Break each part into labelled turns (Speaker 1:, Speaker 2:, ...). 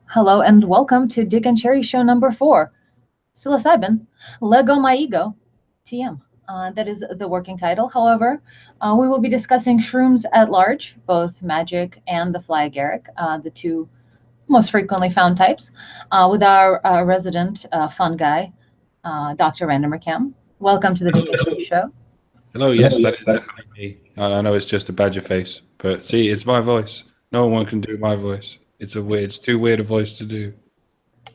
Speaker 1: Hello and welcome to Dick and Cherry Show number 4, Psilocybin, Leggo My Ego, TM. That is the working title. However, we will be discussing shrooms at large, both magic and the fly agaric, the two most frequently found types, with our resident fun guy, Dr. RandomerCam. Welcome to the Dick and Cherry Show.
Speaker 2: Hello, yes, that is definitely me. I know it's just a badger face, but see, it's my voice. No one can do my voice. It's too weird a voice to do.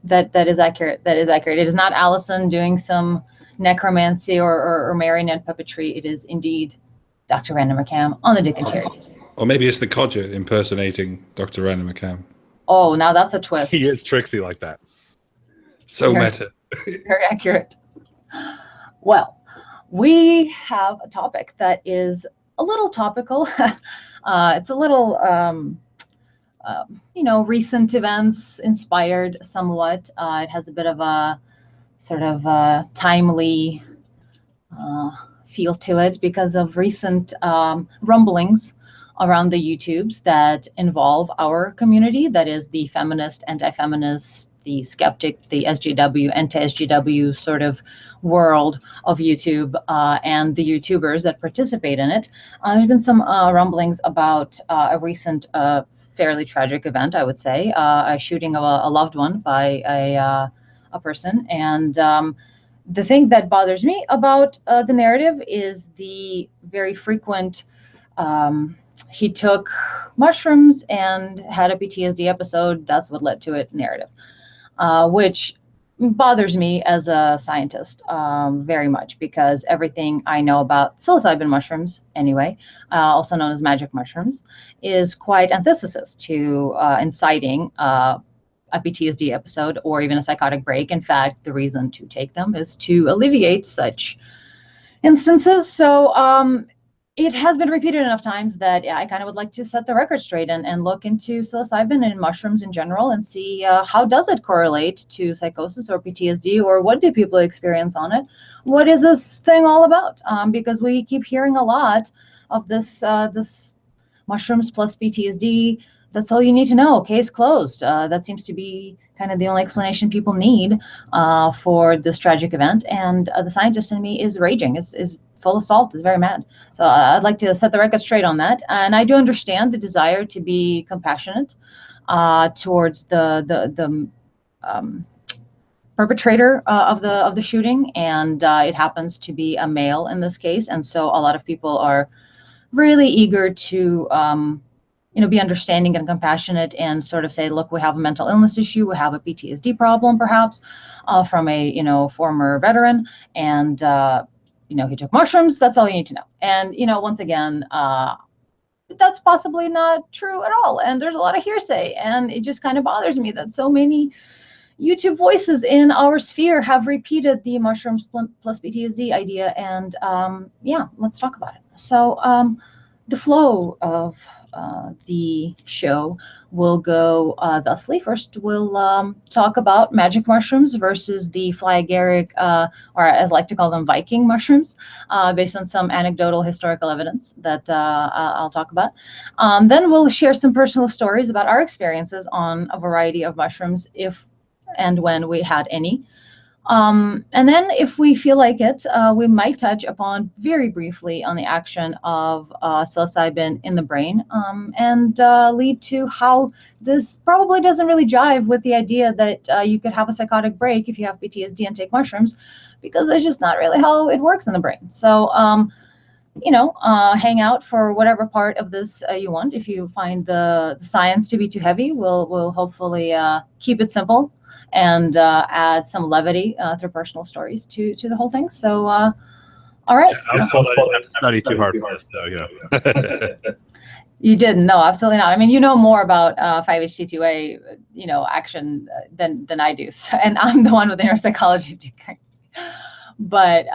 Speaker 1: That is accurate. That is accurate. It is not Allison doing some necromancy or marionette puppetry. It is indeed Dr. RandomerCam on the Dick and Cherry.
Speaker 2: Or maybe it's the codger impersonating Dr. RandomerCam.
Speaker 1: Oh, now that's a twist.
Speaker 3: He is tricksy like that.
Speaker 2: So meta.
Speaker 1: Very accurate. Well, we have a topic that is a little topical. It's a little, recent events inspired somewhat. It has a bit of a sort of timely feel to it because of recent rumblings around the YouTubes that involve our community, that is the feminist, anti-feminist, the skeptic, the SJW, anti-SJW sort of world of YouTube and the YouTubers that participate in it. There's been some rumblings about a recent fairly tragic event, I would say, a shooting of a loved one by a person. And the thing that bothers me about the narrative is the very frequent he took mushrooms and had a PTSD episode. That's what led to it narrative, which bothers me as a scientist very much, because everything I know about psilocybin mushrooms, anyway, also known as magic mushrooms, is quite antithesis to inciting a PTSD episode or even a psychotic break. In fact, the reason to take them is to alleviate such instances. So it has been repeated enough times that I kind of would like to set the record straight and look into psilocybin and mushrooms in general and see how does it correlate to psychosis or PTSD, or what do people experience on it? What is this thing all about? Because we keep hearing a lot of this mushrooms plus PTSD. That's all you need to know. Case closed. That seems to be kind of the only explanation people need for this tragic event. And the scientist in me is raging, is full of salt, is very mad. So I'd like to set the record straight on that. And I do understand the desire to be compassionate towards the perpetrator of the shooting, and it happens to be a male in this case. And so a lot of people are really eager to be understanding and compassionate and sort of say, look, we have a mental illness issue, we have a PTSD problem, perhaps from a former veteran, and he took mushrooms. That's all you need to know. And once again, that's possibly not true at all. And there's a lot of hearsay, and it just kind of bothers me that so many YouTube voices in our sphere have repeated the mushrooms plus PTSD idea. And let's talk about it. So the flow of the show will go thusly. First, we'll talk about magic mushrooms versus the fly agaric, or as I like to call them, Viking mushrooms, based on some anecdotal historical evidence that I'll talk about. Then we'll share some personal stories about our experiences on a variety of mushrooms, if and when we had any. And then if we feel like it, we might touch upon very briefly on the action of psilocybin in the brain, and lead to how this probably doesn't really jive with the idea that you could have a psychotic break if you have PTSD and take mushrooms, because that's just not really how it works in the brain. So, hang out for whatever part of this you want. If you find the science to be too heavy, we'll hopefully keep it simple and add some levity through personal stories to the whole thing. So, all right.
Speaker 3: I was told I didn't have to study too hard for this, so
Speaker 1: You didn't? No, absolutely not. I mean, you know more about 5-HT2A, action than I do, so, and I'm the one with the neuropsychology degree. But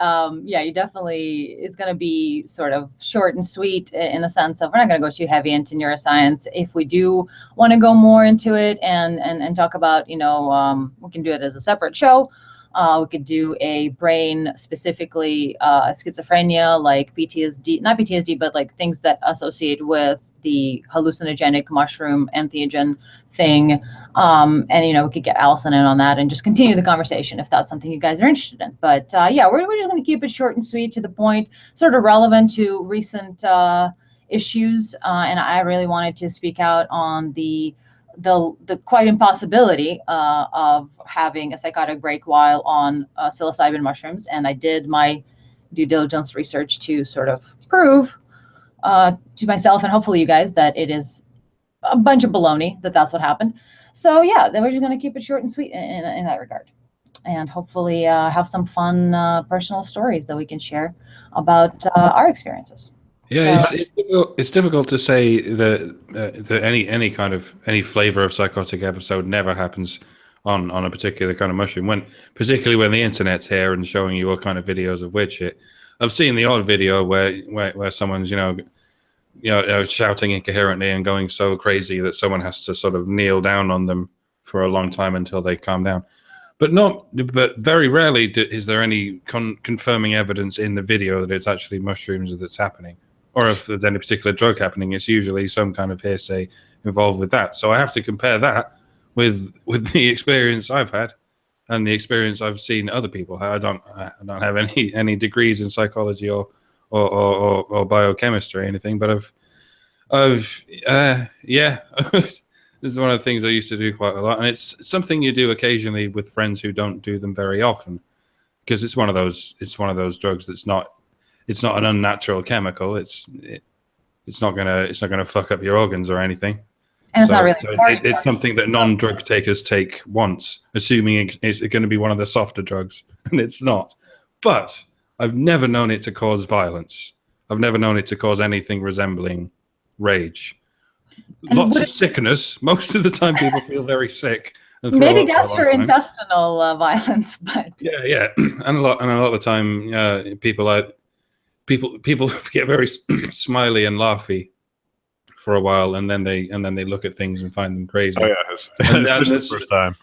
Speaker 1: you definitely, it's going to be sort of short and sweet in the sense of we're not going to go too heavy into neuroscience. If we do want to go more into it and talk about, we can do it as a separate show. We could do a brain specifically schizophrenia, like PTSD, not PTSD, but like things that associate with the hallucinogenic mushroom entheogen thing. And, we could get Allison in on that and just continue the conversation if that's something you guys are interested in. But yeah, we're just going to keep it short and sweet, to the point, sort of relevant to recent issues. And I really wanted to speak out on the quite impossibility of having a psychotic break while on psilocybin mushrooms. And I did my due diligence research to sort of prove to myself and hopefully you guys that it is a bunch of baloney, that's what happened. So yeah, then we're just going to keep it short and sweet in that regard, and hopefully have some fun personal stories that we can share about our experiences.
Speaker 2: Yeah, it's difficult to say that any flavor of psychotic episode never happens on a particular kind of mushroom, particularly when the internet's here and showing you all kind of videos of weird shit. I've seen the odd video where someone's shouting incoherently and going so crazy that someone has to sort of kneel down on them for a long time until they calm down. But very rarely is there any confirming evidence in the video that it's actually mushrooms that's happening, or if there's any particular drug happening. It's usually some kind of hearsay involved with that. So I have to compare that with the experience I've had and the experience I've seen other people have. I don't have any degrees in psychology or biochemistry or anything, but yeah. This is one of the things I used to do quite a lot, and it's something you do occasionally with friends who don't do them very often, because it's one of those drugs that's not an unnatural chemical. It's not gonna fuck up your organs or anything.
Speaker 1: And it's not really important.
Speaker 2: It's something that non-drug takers take once, assuming it's going to be one of the softer drugs, and it's not. But I've never known it to cause violence. I've never known it to cause anything resembling rage. Lots of sickness. Most of the time, people feel very sick. And
Speaker 1: maybe gastrointestinal violence, but
Speaker 2: yeah, and a lot of the time, people get very smiley and laughy for a while, and then they look at things and find them crazy.
Speaker 3: Oh yeah, especially the first time.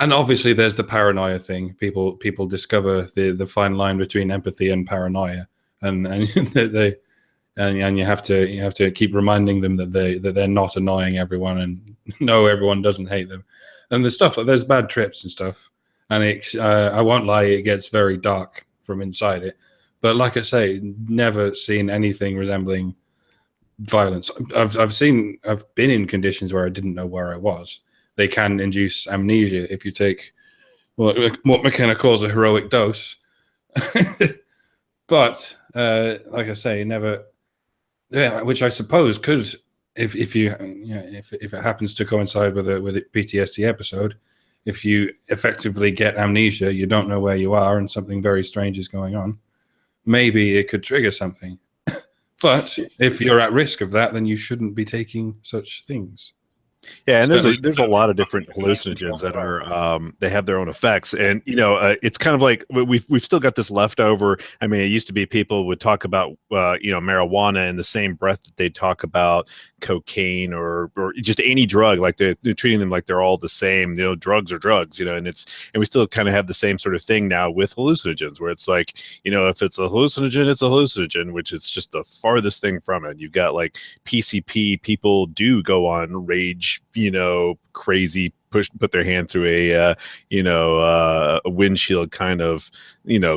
Speaker 2: And obviously, there's the paranoia thing. People discover the fine line between empathy and paranoia, and you have to keep reminding them that they're not annoying everyone, and no, everyone doesn't hate them. And there's stuff like there's bad trips and stuff, and I won't lie, it gets very dark from inside it. But like I say, never seen anything resembling violence. I've been in conditions where I didn't know where I was. They can induce amnesia if you take what McKenna calls a heroic dose. But like I say, never. Yeah, which I suppose could, if it happens to coincide with a PTSD episode, if you effectively get amnesia, you don't know where you are, and something very strange is going on. Maybe it could trigger something. But if you're at risk of that, then you shouldn't be taking such things.
Speaker 3: Yeah, and there's a lot of different hallucinogens that are they have their own effects, and it's kind of like we've still got this leftover. I mean, it used to be people would talk about marijuana in the same breath that they talk about cocaine or just any drug, like they're treating them like they're all the same. Drugs are drugs, and we still kind of have the same sort of thing now with hallucinogens, where it's like, if it's a hallucinogen, it's a hallucinogen, which is just the farthest thing from it. You've got like PCP, people do go on rage, crazy, put their hand through a windshield kind of,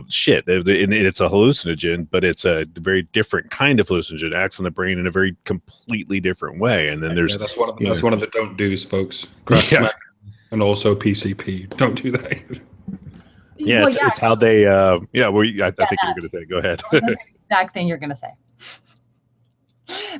Speaker 3: shit. And it's a hallucinogen, but it's a very different kind of hallucinogen. It acts on the brain in a very completely different way. And then there's
Speaker 2: that's one of the don't do's, folks. Crack smack, and also PCP. Don't do that.
Speaker 3: Yeah, it's how they. I think you're going to say. Go ahead.
Speaker 1: That's the exact thing you're going to say.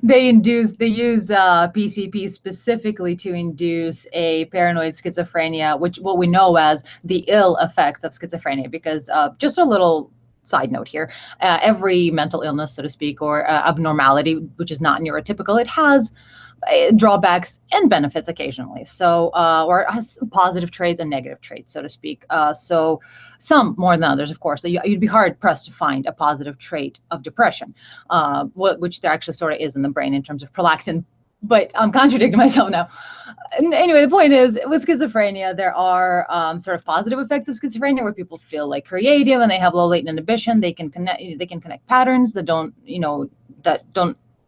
Speaker 1: They use PCP specifically to induce a paranoid schizophrenia, which what we know as the ill effects of schizophrenia. Because just a little side note here, every mental illness, so to speak, or abnormality, which is not neurotypical, it has drawbacks and benefits occasionally. So, or has positive traits and negative traits, so to speak. So some more than others, of course. So you'd be hard pressed to find a positive trait of depression, which there actually sort of is in the brain in terms of prolactin. But I'm contradicting myself now. Anyway, the point is, with schizophrenia, there are sort of positive effects of schizophrenia where people feel like creative and they have low latent inhibition. They can connect patterns that don't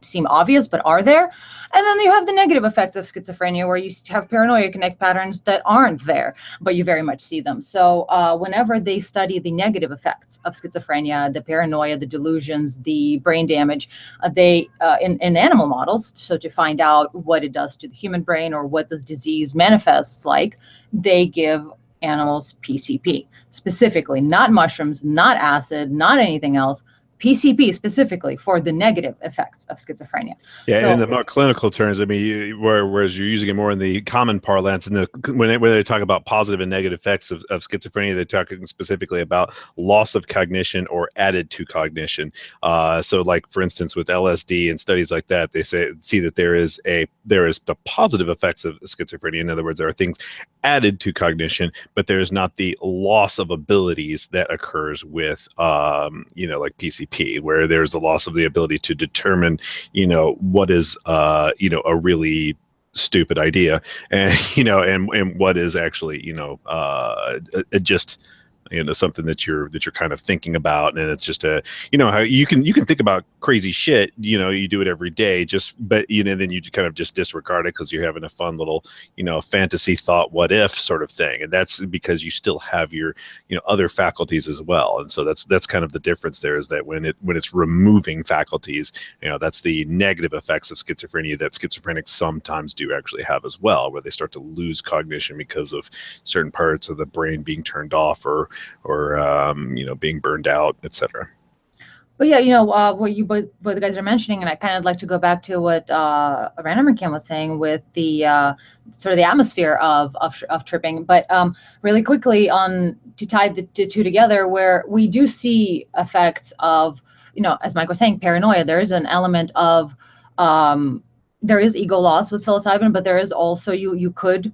Speaker 1: seem obvious but are there. And then you have the negative effects of schizophrenia, where you have paranoia connect patterns that aren't there, but you very much see them. So whenever they study the negative effects of schizophrenia, the paranoia, the delusions, the brain damage, they in animal models, so to find out what it does to the human brain or what this disease manifests like, they give animals PCP specifically, not mushrooms, not acid, not anything else. PCP specifically for the negative effects of schizophrenia.
Speaker 3: Yeah,
Speaker 1: so,
Speaker 3: and in the more clinical terms, I mean, whereas you're using it more in the common parlance, and when they talk about positive and negative effects of schizophrenia, they're talking specifically about loss of cognition or added to cognition. So, like for instance, with LSD and studies like that, they see that there is the positive effects of schizophrenia. In other words, there are things added to cognition, but there is not the loss of abilities that occurs with, like PCP, where there's the loss of the ability to determine, what is, a really stupid idea, and and what is actually, just something that you're kind of thinking about. And it's just how you can think about crazy shit, you do it every day, but then you kind of just disregard it because you're having a fun little fantasy thought, what if sort of thing. And that's because you still have your other faculties as well. And so that's kind of the difference there, is that when it's removing faculties, that's the negative effects of schizophrenia that schizophrenics sometimes do actually have as well, where they start to lose cognition because of certain parts of the brain being turned off or being burned out, etc.
Speaker 1: But yeah, what you both the guys are mentioning, and I kind of like to go back to what RandomerCam was saying with the sort of the atmosphere of tripping. But really quickly to tie the two together, where we do see effects of, as Mike was saying, paranoia. There is an element of there is ego loss with psilocybin, but there is also you could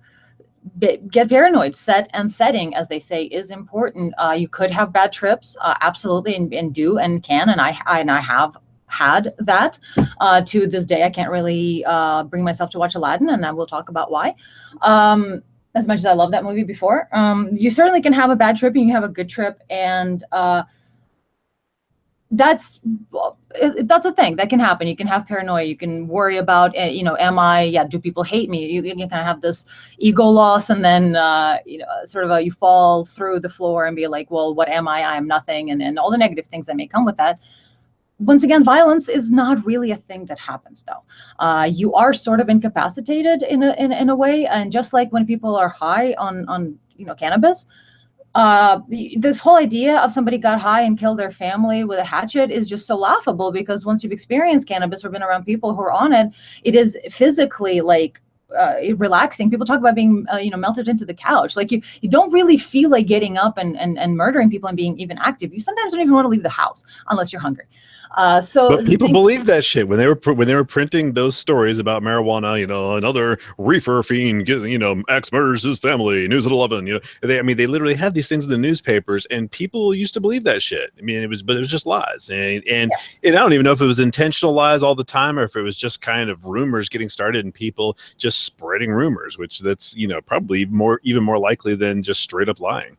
Speaker 1: get paranoid. Set and setting, as they say, is important. You could have bad trips, absolutely, and do and can, and I have had that. To this day, I can't really bring myself to watch Aladdin, and I will talk about why. As much as I love that movie before, you certainly can have a bad trip and you have a good trip, and that's a thing that can happen. You can have paranoia. You can worry about, do people hate me? You kind of have this ego loss, and then, you fall through the floor and be like, well, what am I? I am nothing. And all the negative things that may come with that. Once again, violence is not really a thing that happens, though. You are sort of incapacitated in a way. And just like when people are high on cannabis, this whole idea of somebody got high and killed their family with a hatchet is just so laughable, because once you've experienced cannabis or been around people who are on it, it is physically relaxing. People talk about being melted into the couch. Like you don't really feel like getting up and murdering people and being even active. You sometimes don't even want to leave the house unless you're hungry. But
Speaker 3: people believe that shit when they were printing those stories about marijuana. Another reefer fiend, X murders his family. News at 11. They literally had these things in the newspapers, and people used to believe that shit. It was just lies, and I don't even know if it was intentional lies all the time, or if it was just kind of rumors getting started and people just spreading rumors, which that's probably even more likely than just straight up lying.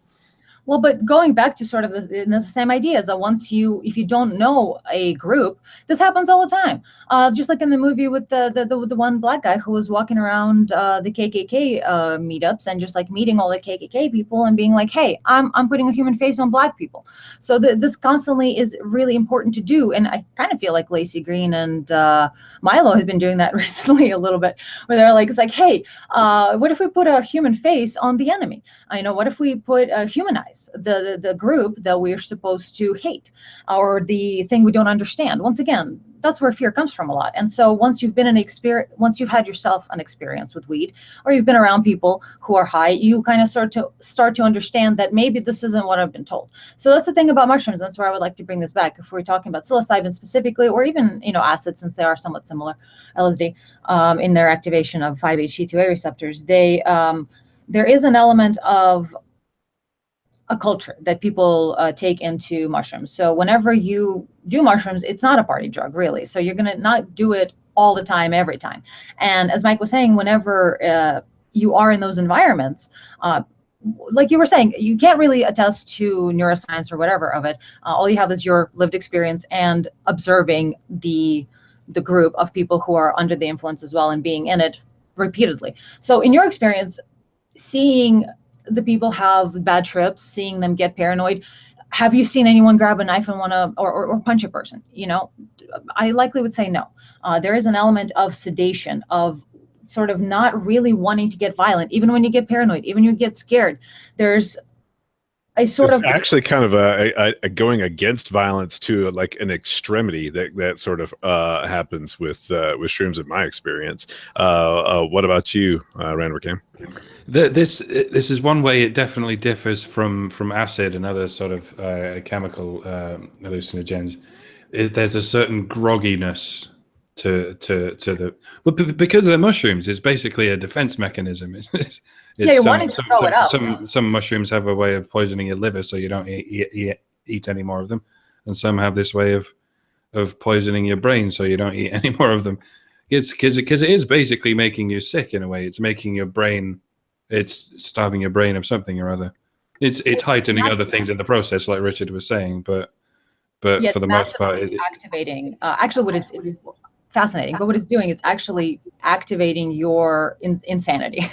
Speaker 1: Well, but going back to sort of the same idea is that if you don't know a group, this happens all the time. Just like in the movie with the one black guy who was walking around the KKK meetups and just like meeting all the KKK people and being like, hey, I'm putting a human face on black people. So this constantly is really important to do. And I kind of feel like Lacey Green and Milo have been doing that recently a little bit, where they're like, it's like, hey, what if we put a human face on the enemy? What if we humanize the group that we're supposed to hate, or the thing we don't understand? Once again, that's where fear comes from a lot. And so once you've had yourself an experience with weed, or you've been around people who are high, you kind of start to understand that maybe this isn't what I've been told. So that's the thing about mushrooms. That's where I would like to bring this back. If we're talking about psilocybin specifically, or even acid, since they are somewhat similar, LSD, in their activation of 5-HT2A receptors, there is an element of a culture that people take into mushrooms. So whenever you do mushrooms, it's not a party drug, really. So you're going to not do it all the time, every time. And as Mike was saying, whenever you are in those environments, like you were saying, you can't really attest to neuroscience or whatever of it. All you have is your lived experience and observing the the group of people who are under the influence as well and being in it repeatedly. So in your experience, seeing the people have bad trips, seeing them get paranoid, have you seen anyone grab a knife and want to or punch a person? You know, I likely would say no. There is an element of sedation, of sort of not really wanting to get violent, even when you get paranoid, even when you get scared. There's a sort of
Speaker 3: actually kind of a going against violence to like an extremity that sort of happens with shrooms in my experience. What about you, RandomerCam?
Speaker 2: This is one way it definitely differs from acid and other sort of chemical hallucinogens. There's a certain grogginess to the, but because of the mushrooms, it's basically a defense mechanism. Some mushrooms have a way of poisoning your liver, so you don't eat any more of them, and some have this way of poisoning your brain, so you don't eat any more of them. It's because it is basically making you sick in a way. It's making your brain, it's starving your brain of something or other. It's heightening other things in the process, like Richard was saying, but for the most part,
Speaker 1: activating. Actually, what it's fascinating, but what it's doing, it's actually activating your insanity.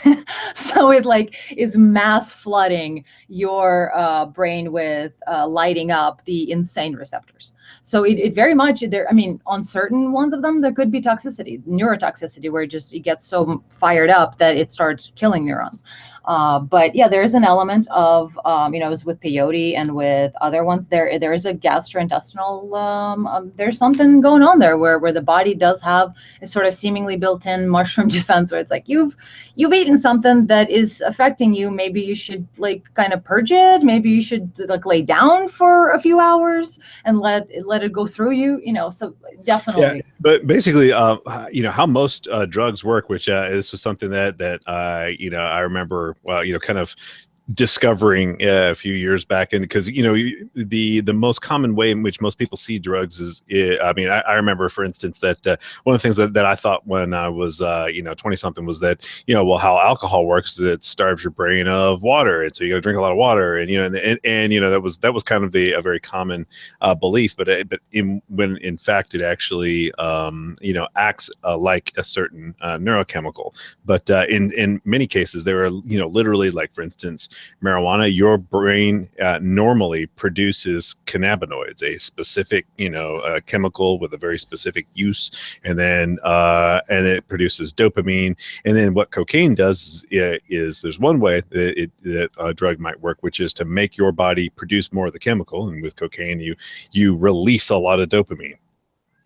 Speaker 1: So it like is mass flooding your brain with lighting up the insane receptors. So it very much there. I mean, on certain ones of them, there could be toxicity, neurotoxicity, where it gets so fired up that it starts killing neurons. But yeah, there is an element of, as with peyote and with other ones, there is a gastrointestinal, there's something going on there where the body does have a sort of seemingly built-in mushroom defense, where it's like, you've eaten something that is affecting you. Maybe you should like kind of purge it. Maybe you should like lay down for a few hours and let it go through you, so definitely.
Speaker 3: Yeah, but basically, how most drugs work, which this was something that I remember, kind of discovering a few years back, and because the most common way in which most people see drugs is, I remember, for instance, that one of the things that I thought when I was 20 something was that how alcohol works is it starves your brain of water, and so you got to drink a lot of water, and that was kind of a very common belief, but when in fact it actually acts like a certain neurochemical, but in many cases there are literally, like for instance, marijuana, your brain normally produces cannabinoids, a specific chemical with a very specific use, and then it produces dopamine. And then what cocaine does is there's one way that a drug might work, which is to make your body produce more of the chemical, and with cocaine you release a lot of dopamine.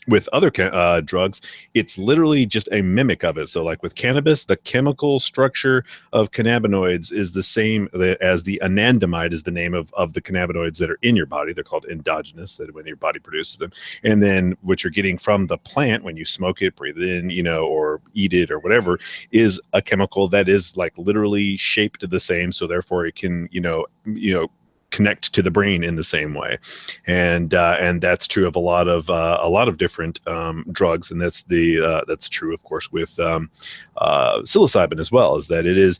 Speaker 3: With other drugs, it's literally just a mimic of it. So like with cannabis, the chemical structure of cannabinoids is the same as the anandamide is the name of the cannabinoids that are in your body. They're called endogenous, that when your body produces them. And then what you're getting from the plant when you smoke it, breathe it in, or eat it or whatever, is a chemical that is like literally shaped the same. So therefore it can, connect to the brain in the same way, and that's true of a lot of different drugs, and that's true, of course, with psilocybin as well. Is that it is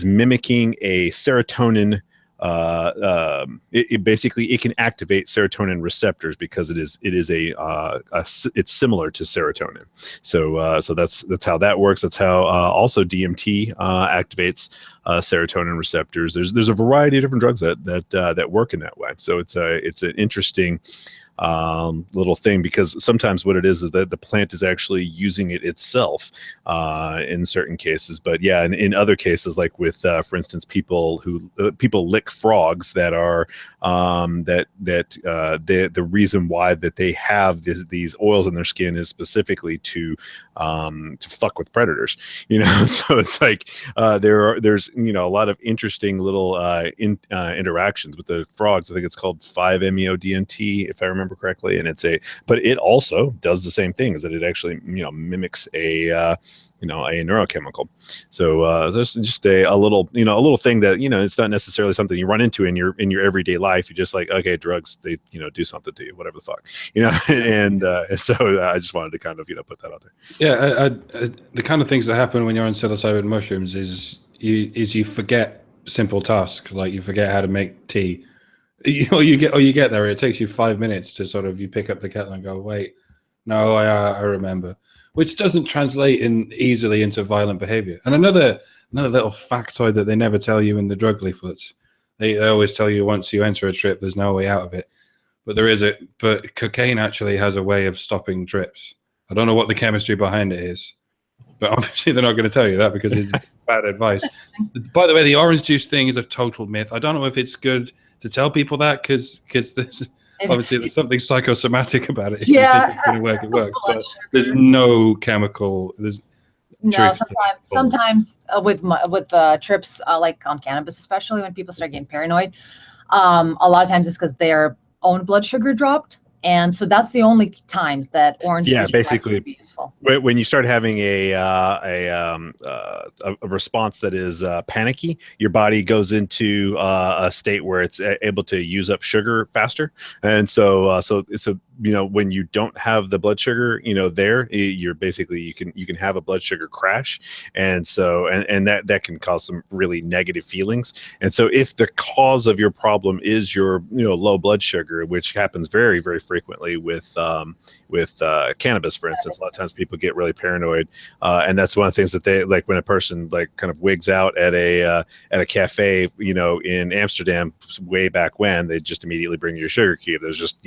Speaker 3: mimicking a serotonin. It basically it can activate serotonin receptors because it's similar to serotonin. So that's how that works. That's how also DMT activates serotonin receptors. There's a variety of different drugs that work in that way. So it's an interesting little thing, because sometimes what it is that the plant is actually using it itself in certain cases. But yeah, in other cases, like with for instance, people lick frogs that are the reason why that they have these oils in their skin is specifically to fuck with predators. So it's like there's a lot of interesting little interactions with the frogs. I think it's called 5-MeO-DMT, if I remember correctly, and but it also does the same thing, is that it actually mimics a neurochemical. So there's just a little thing that it's not necessarily something you run into in your everyday life. You're just like, okay, drugs, they do something to you, whatever the fuck, and so I just wanted to kind of put that out there.
Speaker 2: Yeah, the kind of things that happen when you're on psilocybin mushrooms is you forget simple tasks, like you forget how to make tea. You get there, it takes you 5 minutes to sort of, you pick up the kettle and go, wait, No, I remember, which doesn't translate in easily into violent behavior. And another little factoid that they never tell you in the drug leaflets. They always tell you once you enter a trip, there's no way out of it. But cocaine actually has a way of stopping trips. I don't know what the chemistry behind it is, but obviously they're not going to tell you that because it's bad advice. By the way, the orange juice thing is a total myth. I don't know if it's good to tell people that because there's obviously there's something psychosomatic about it. If you think it's going to work, it works. But there's no chemical.
Speaker 1: No, sometimes with trips like on cannabis, especially when people start getting paranoid, a lot of times it's because their own blood sugar dropped. And so that's the only times that orange juice
Speaker 3: basically
Speaker 1: be useful.
Speaker 3: When you start having a response that is panicky, your body goes into a state where it's able to use up sugar faster, and so when you don't have the blood sugar, you're basically you can have a blood sugar crash, and so and that can cause some really negative feelings. And so if the cause of your problem is your low blood sugar, which happens very, very frequently with cannabis, for instance, a lot of times people get really paranoid, and that's one of the things that they like when a person like kind of wigs out at a cafe, in Amsterdam way back when, they just immediately bring you a sugar cube. There's just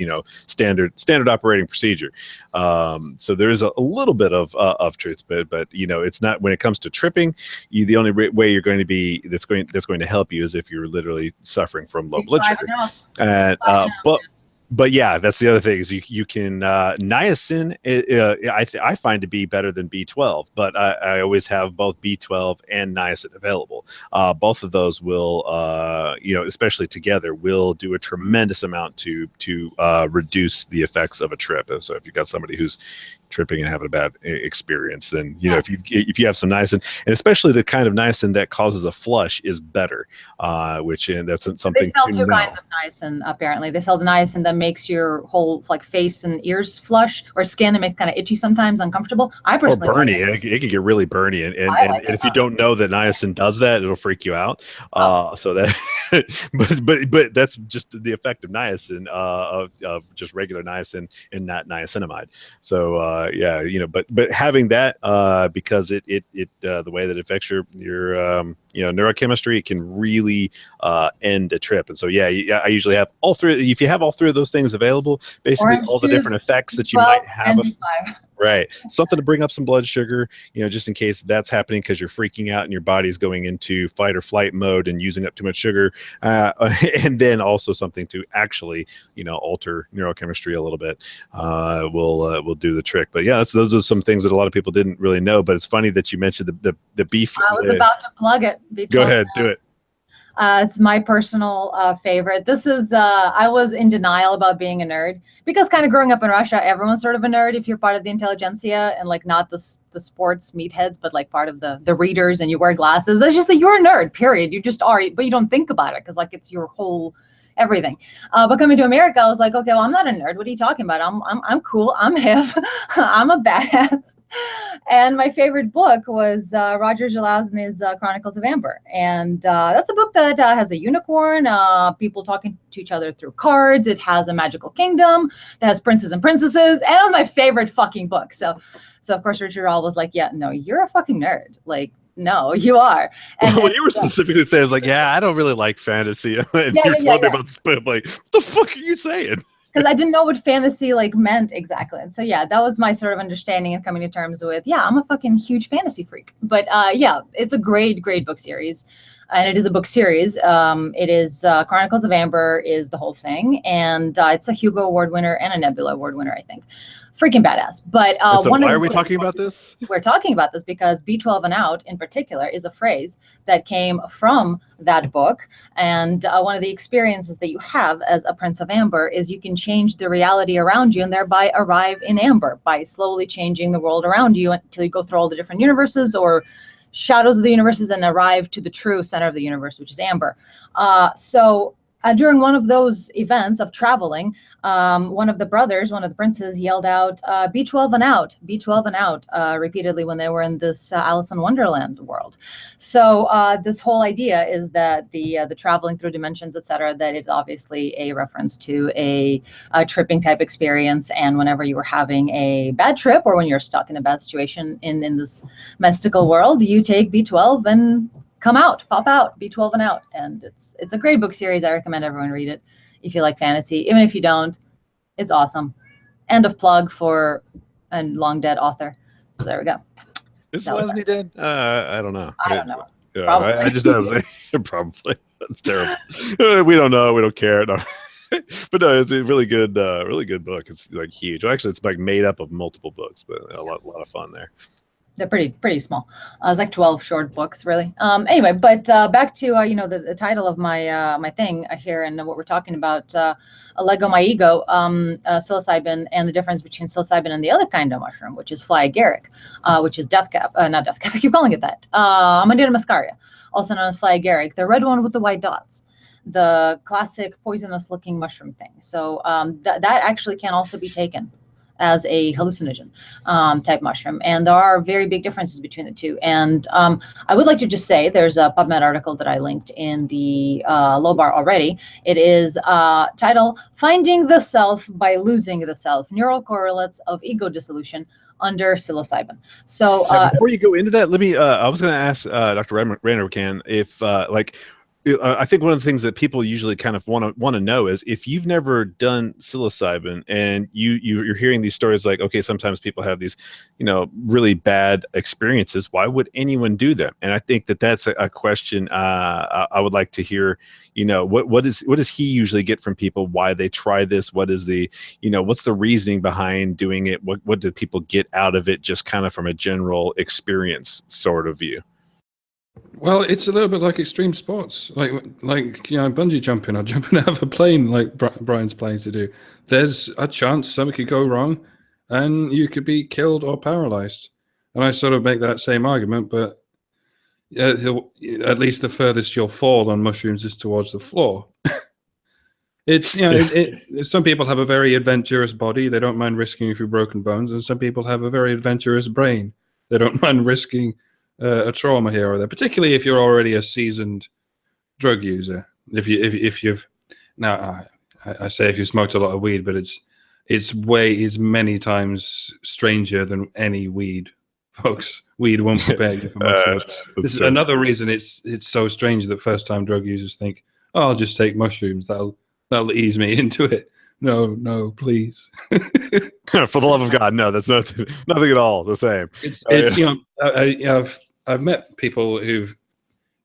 Speaker 3: standard operating procedure. So there is a little bit of truth, but it's not when it comes to tripping. The only way you're going to be that's going to help you is if you're literally suffering from low blood sugar. And but yeah, that's the other thing is you can niacin. I find to be better than B12, but I always have both B12 and niacin available. Both of those will, especially together, will do a tremendous amount to reduce the effects of a trip. So if you've got somebody who's tripping and having a bad experience, then if you have some niacin, and especially the kind of niacin that causes a flush is better, that's something.
Speaker 1: They sell two kinds of niacin. Apparently, they sell the niacin that makes your whole face and ears flush, or skin, and make kind of itchy sometimes, uncomfortable. I personally
Speaker 3: burny. It can get really burny, and if you don't know that niacin does that, it'll freak you out. So that, but that's just the effect of niacin, of just regular niacin and not niacinamide. So. But having that because it the way that it affects your neurochemistry, it can really end a trip. And so I usually have all three. If you have all three of those things available, basically all the different effects that you might have. Right. Something to bring up some blood sugar, just in case that's happening because you're freaking out and your body's going into fight or flight mode and using up too much sugar. And then also something to actually, alter neurochemistry a little bit will do the trick. But yeah, those are some things that a lot of people didn't really know. But it's funny that you mentioned the beef.
Speaker 1: I was about to plug it.
Speaker 3: Go ahead, do it.
Speaker 1: It's my personal favorite. This is, I was in denial about being a nerd because kind of growing up in Russia, everyone's sort of a nerd if you're part of the intelligentsia and like not the sports meatheads, but like part of the readers and you wear glasses. That's just that you're a nerd, period. You just are, but you don't think about it because like it's your whole everything. But coming to America, I was like, okay, well, I'm not a nerd. What are you talking about? I'm cool. I'm hip. I'm a badass. And my favorite book was Roger Zelazny's Chronicles of Amber. And that's a book that has a unicorn, people talking to each other through cards. It has a magical kingdom that has princes and princesses. And it was my favorite fucking book. So of course, Richard Rall was like, yeah, no, you're a fucking nerd. Like, no, you are. And
Speaker 3: well, you were specifically saying, like, I don't really like fantasy. And you told me about this book. I'm like, what the fuck are you saying?
Speaker 1: Because I didn't know what fantasy like meant exactly. And so, that was my sort of understanding and coming to terms with, I'm a fucking huge fantasy freak. But it's a great, great book series. And it is a book series. It is Chronicles of Amber is the whole thing. And it's a Hugo Award winner and a Nebula Award winner, I think. Freaking badass. But
Speaker 3: so why are we talking about this?
Speaker 1: We're talking about this because B12 and out in particular is a phrase that came from that book. And one of the experiences that you have as a Prince of Amber is you can change the reality around you and thereby arrive in Amber by slowly changing the world around you until you go through all the different universes or shadows of the universes and arrive to the true center of the universe, which is Amber. So during one of those events of traveling, one of the princes yelled out, B12 and out, B12 and out, repeatedly when they were in this Alice in Wonderland world. So this whole idea is that the traveling through dimensions, etc., that it's obviously a reference to a tripping type experience. And whenever you were having a bad trip or when you're stuck in a bad situation in this mystical world, you take B12 and come out, pop out, B12 and out. And it's a great book series. I recommend everyone read it if you like fantasy. Even if you don't, it's awesome. End of plug for a long dead author. So there we go.
Speaker 3: Is Leslie dead? I don't know.
Speaker 1: I don't know.
Speaker 3: Yeah, I just I was like, probably. That's terrible. We don't know. We don't care. No. But no, it's a really good book. It's like huge. Well, actually, it's like made up of multiple books, but a lot of fun there.
Speaker 1: They're pretty small. It's like 12 short books, really. Anyway, but back to the title of my my thing here and what we're talking about. Leggo my ego, psilocybin, and the difference between psilocybin and the other kind of mushroom, which is fly agaric, which is not death cap. I keep calling it that. Amanita muscaria, also known as fly agaric, the red one with the white dots, the classic poisonous looking mushroom thing. So that actually can also be taken as a hallucinogen type mushroom. And there are very big differences between the two. And I would like to just say there's a PubMed article that I linked in the low bar already. It is titled Finding the Self by Losing the Self, Neural Correlates of Ego Dissolution under Psilocybin. So
Speaker 3: before you go into that, let me, I was going to ask Dr. RandomerCam if I think one of the things that people usually kind of want to know is if you've never done psilocybin and you're hearing these stories like, okay, sometimes people have these, really bad experiences. Why would anyone do them? And I think that that's a question I would like to hear. What does he usually get from people? Why they try this? What is the, what's the reasoning behind doing it? What do people get out of it? Just kind of from a general experience sort of view.
Speaker 2: Well, it's a little bit like extreme sports, like bungee jumping or jumping out of a plane, like Brian's planning to do. There's a chance something could go wrong, and you could be killed or paralyzed. And I sort of make that same argument, but at least the furthest you'll fall on mushrooms is towards the floor. It's some people have a very adventurous body; they don't mind risking a few broken bones, and some people have a very adventurous brain; they don't mind risking a trauma here or there, particularly if you're already a seasoned drug user. If you've now, I say if you smoked a lot of weed, but it's many times stranger than any weed, folks. Weed won't prepare you for mushrooms. This is another reason it's so strange that first time drug users think, oh, I'll just take mushrooms. That'll ease me into it. No, please.
Speaker 3: For the love of God, no, that's nothing at all the same.
Speaker 2: I've met people who've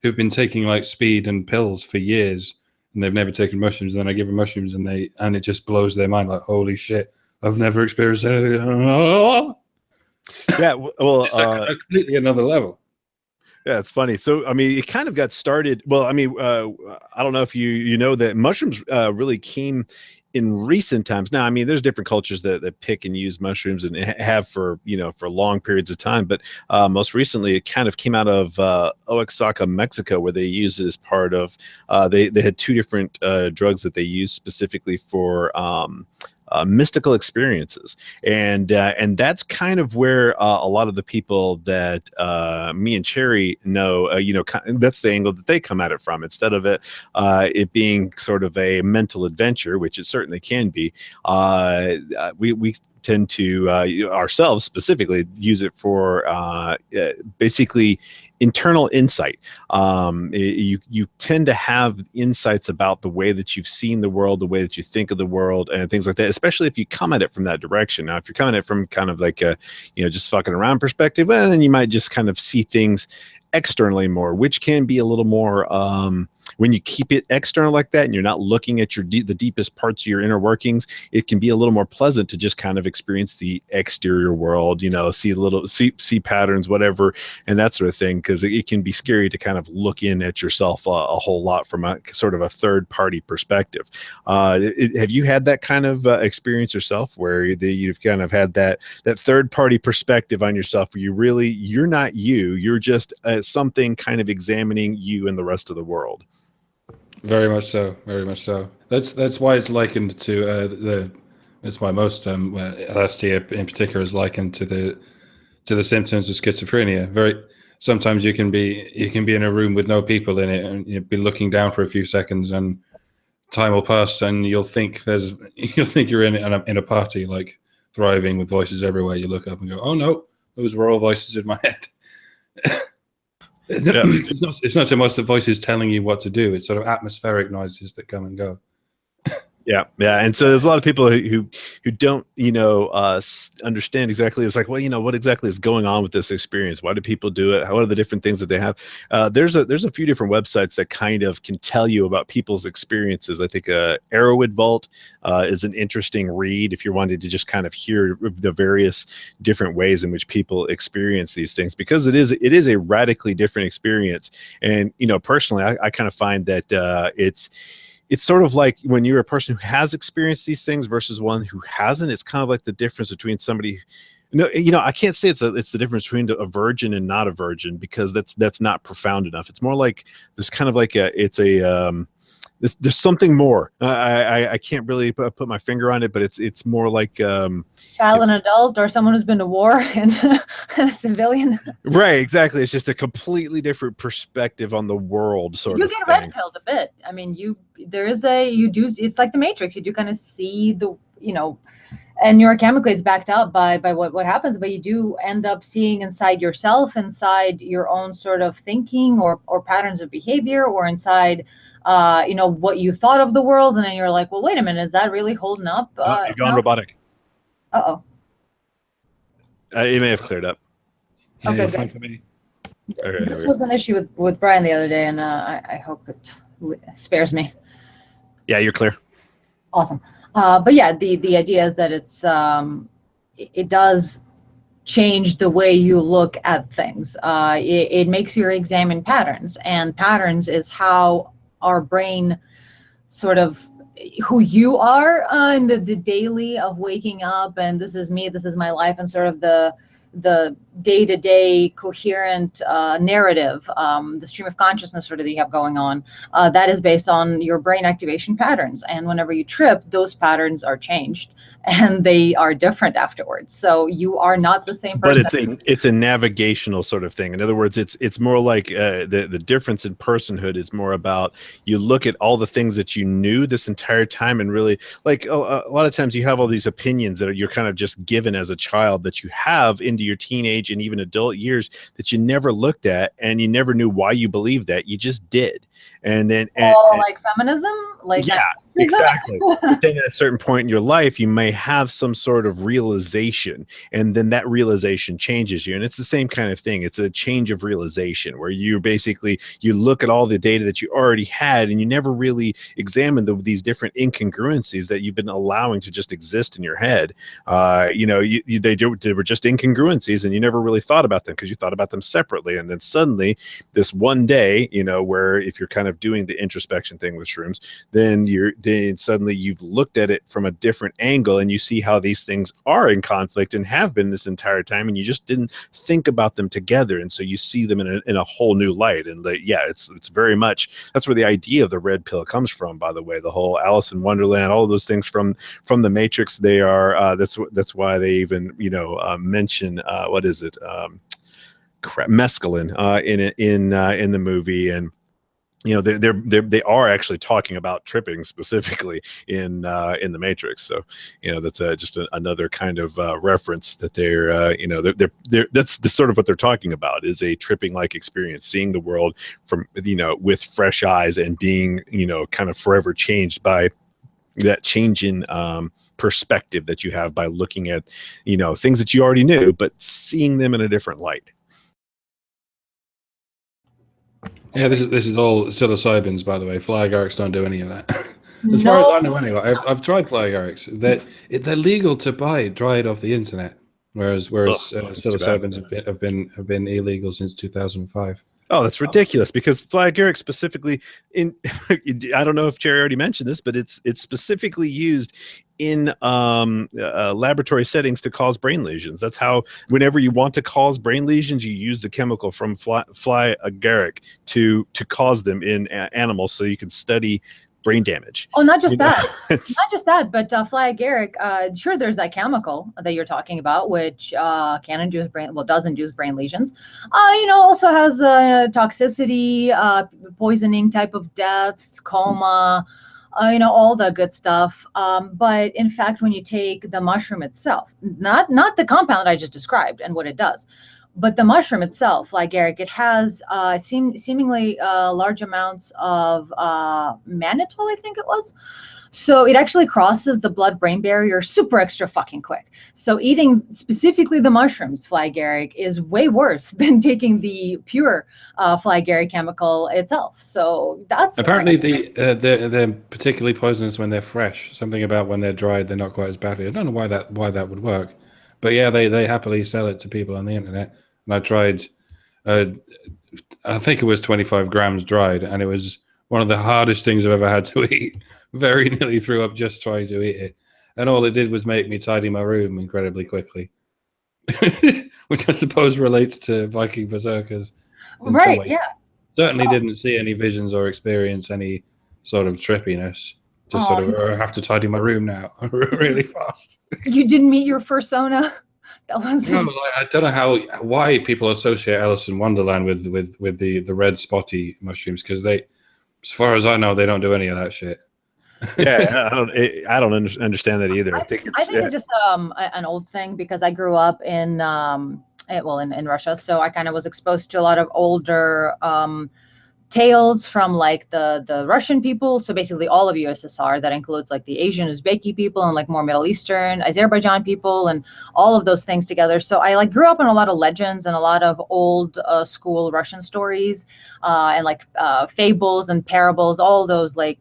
Speaker 2: been taking like speed and pills for years, and they've never taken mushrooms. And then I give them mushrooms, and it just blows their mind. Like, holy shit, I've never experienced anything.
Speaker 3: Yeah, well,
Speaker 2: it's like a completely another level.
Speaker 3: Yeah, it's funny. So, I mean, it kind of got started. Well, I mean, I don't know if you know that mushrooms really came in recent times. Now, I mean, there's different cultures that pick and use mushrooms and have for long periods of time. But most recently, it kind of came out of Oaxaca, Mexico, where they used it as part of. They had two different drugs that they used specifically for. Mystical experiences, and that's kind of where a lot of the people that me and Cherry know, that's the angle that they come at it from. Instead of it being sort of a mental adventure, which it certainly can be, we tend to ourselves specifically use it for basically internal insight. You tend to have insights about the way that you've seen the world, the way that you think of the world, and things like that, especially if you come at it from that direction. Now, if you're coming at it from kind of like a, just fucking around perspective, well, then you might just kind of see things externally more, which can be a little more when you keep it external like that and you're not looking at the deepest parts of your inner workings, it can be a little more pleasant to just kind of experience the exterior world, see patterns, whatever, and that sort of thing, because it can be scary to kind of look in at yourself a whole lot from a sort of a third party perspective. Have you had that kind of experience yourself where you've kind of had that third party perspective on yourself where you're not you're just something kind of examining you and the rest of the world?
Speaker 2: Very much so. Very much so. That's why it's likened to It's why most LSD in particular is likened to the symptoms of schizophrenia. Sometimes you can be in a room with no people in it, and you'll be looking down for a few seconds, and time will pass, and you'll think you're in a party, like thriving with voices everywhere. You look up and go, "Oh no, those were all voices in my head." It's not so much the voices telling you what to do; it's sort of atmospheric noises that come and go.
Speaker 3: Yeah, and so there's a lot of people who don't, understand exactly. It's like, well, what exactly is going on with this experience? Why do people do it? What are the different things that they have? There's a few different websites that kind of can tell you about people's experiences. I think Arrowwood Vault is an interesting read if you're wanting to just kind of hear the various different ways in which people experience these things, because it is a radically different experience. And personally, I kind of find that it's sort of like when you're a person who has experienced these things versus one who hasn't. It's kind of like the difference between somebody. I can't say it's the difference between a virgin and not a virgin, because that's not profound enough. It's more like there's kind of like there's something more. I can't really put my finger on it, but it's more like
Speaker 1: child and adult, or someone who's been to war and a civilian.
Speaker 3: Right, exactly. It's just a completely different perspective on the world, sort of.
Speaker 1: You get red pilled a bit. I mean, it's like the Matrix. You do kind of see and neurochemically it's backed up by what happens, but you do end up seeing inside yourself, inside your own sort of thinking or patterns of behavior, or inside what you thought of the world, and then you're like, well, wait a minute, is that really holding up?
Speaker 3: You've gone robotic.
Speaker 1: Uh-oh.
Speaker 3: It may have cleared up.
Speaker 2: Yeah,
Speaker 1: okay,
Speaker 2: fine for me.
Speaker 3: Okay,
Speaker 1: this was an issue with Brian the other day, and I hope it spares me.
Speaker 3: Yeah, you're clear.
Speaker 1: Awesome. But yeah, the idea is that it does change the way you look at things. It makes you examine patterns, and patterns is how our brain sort of who you are in the daily of waking up, and this is me, this is my life, and sort of the day-to-day coherent narrative, the stream of consciousness sort of that you have going on, that is based on your brain activation patterns. And whenever you trip, those patterns are changed and they are different afterwards. So you are not the same person.
Speaker 3: But it's a navigational sort of thing. In other words, it's more like the difference in personhood is more about, you look at all the things that you knew this entire time, and really, like a lot of times you have all these opinions that you're kind of just given as a child, that you have into your teenage and even adult years, that you never looked at, and you never knew why you believed that. You just did. And then
Speaker 1: like feminism, like
Speaker 3: yeah, exactly. But then at a certain point in your life, you may have some sort of realization, and then that realization changes you. And it's the same kind of thing. It's a change of realization, where you look at all the data that you already had, and you never really examined these different incongruencies that you've been allowing to just exist in your head. They were just incongruencies, and you never really thought about them because you thought about them separately. And then suddenly, this one day, where if you're kind of doing the introspection thing with shrooms, then suddenly you've looked at it from a different angle, and you see how these things are in conflict and have been this entire time, and you just didn't think about them together, and so you see them in a whole new light. And it's very much, that's where the idea of the red pill comes from, by the way. The whole Alice in Wonderland, all of those things from the Matrix, they are that's why they even mention what is it, mescaline in the movie. And they are actually talking about tripping specifically in the Matrix. So that's just another kind of reference that they're that's the sort of what they're talking about, is a tripping like experience, seeing the world from with fresh eyes, and being kind of forever changed by that change in perspective that you have by looking at things that you already knew, but seeing them in a different light.
Speaker 2: Yeah, this is all psilocybins, by the way. Fly agarics don't do any of that. As far as I know, anyway. I've tried fly agarics. They're legal to buy dried off the internet, whereas psilocybins have been illegal since 2005.
Speaker 3: Oh, that's ridiculous, because fly agaric specifically in I don't know if Jerry already mentioned this, but it's specifically used in laboratory settings to cause brain lesions. That's how, whenever you want to cause brain lesions, you use the chemical from fly agaric to cause them in animals, so you can study brain damage.
Speaker 1: Oh, not just that.
Speaker 3: Not
Speaker 1: just that, but fly agaric, sure, there's that chemical that you're talking about, which can induce does induce brain lesions. Also has toxicity, poisoning type of deaths, coma, all the good stuff. But in fact, when you take the mushroom itself, not the compound I just described and what it does, but the mushroom itself, fly agaric, it has seemingly large amounts of mannitol, I think it was. So it actually crosses the blood-brain barrier super extra fucking quick. So eating specifically the mushrooms, fly agaric, is way worse than taking the pure fly agaric chemical itself. So that's
Speaker 2: apparently they're particularly poisonous when they're fresh. Something about when they're dried, they're not quite as bad. I don't know why that would work. But yeah, they happily sell it to people on the internet. And I tried, I think it was 25 grams dried, and it was one of the hardest things I've ever had to eat. Very nearly threw up just trying to eat it. And all it did was make me tidy my room incredibly quickly. Which I suppose relates to Viking berserkers.
Speaker 1: Right, yeah.
Speaker 2: Certainly didn't see any visions or experience any sort of trippiness. Just sort of, I have to tidy my room now really fast.
Speaker 1: You didn't meet your fursona?
Speaker 2: No, I don't know why people associate Alice in Wonderland with the red spotty mushrooms, because they, as far as I know, they don't do any of that shit.
Speaker 3: Yeah, I don't understand that either. I think it's
Speaker 1: just an old thing, because I grew up in Russia, so I kind of was exposed to a lot of older tales from like the Russian people. So basically all of USSR, that includes like the Asian Uzbeki people and like more Middle Eastern Azerbaijan people and all of those things together. So I like grew up in a lot of legends and a lot of old school Russian stories and like fables and parables, all those like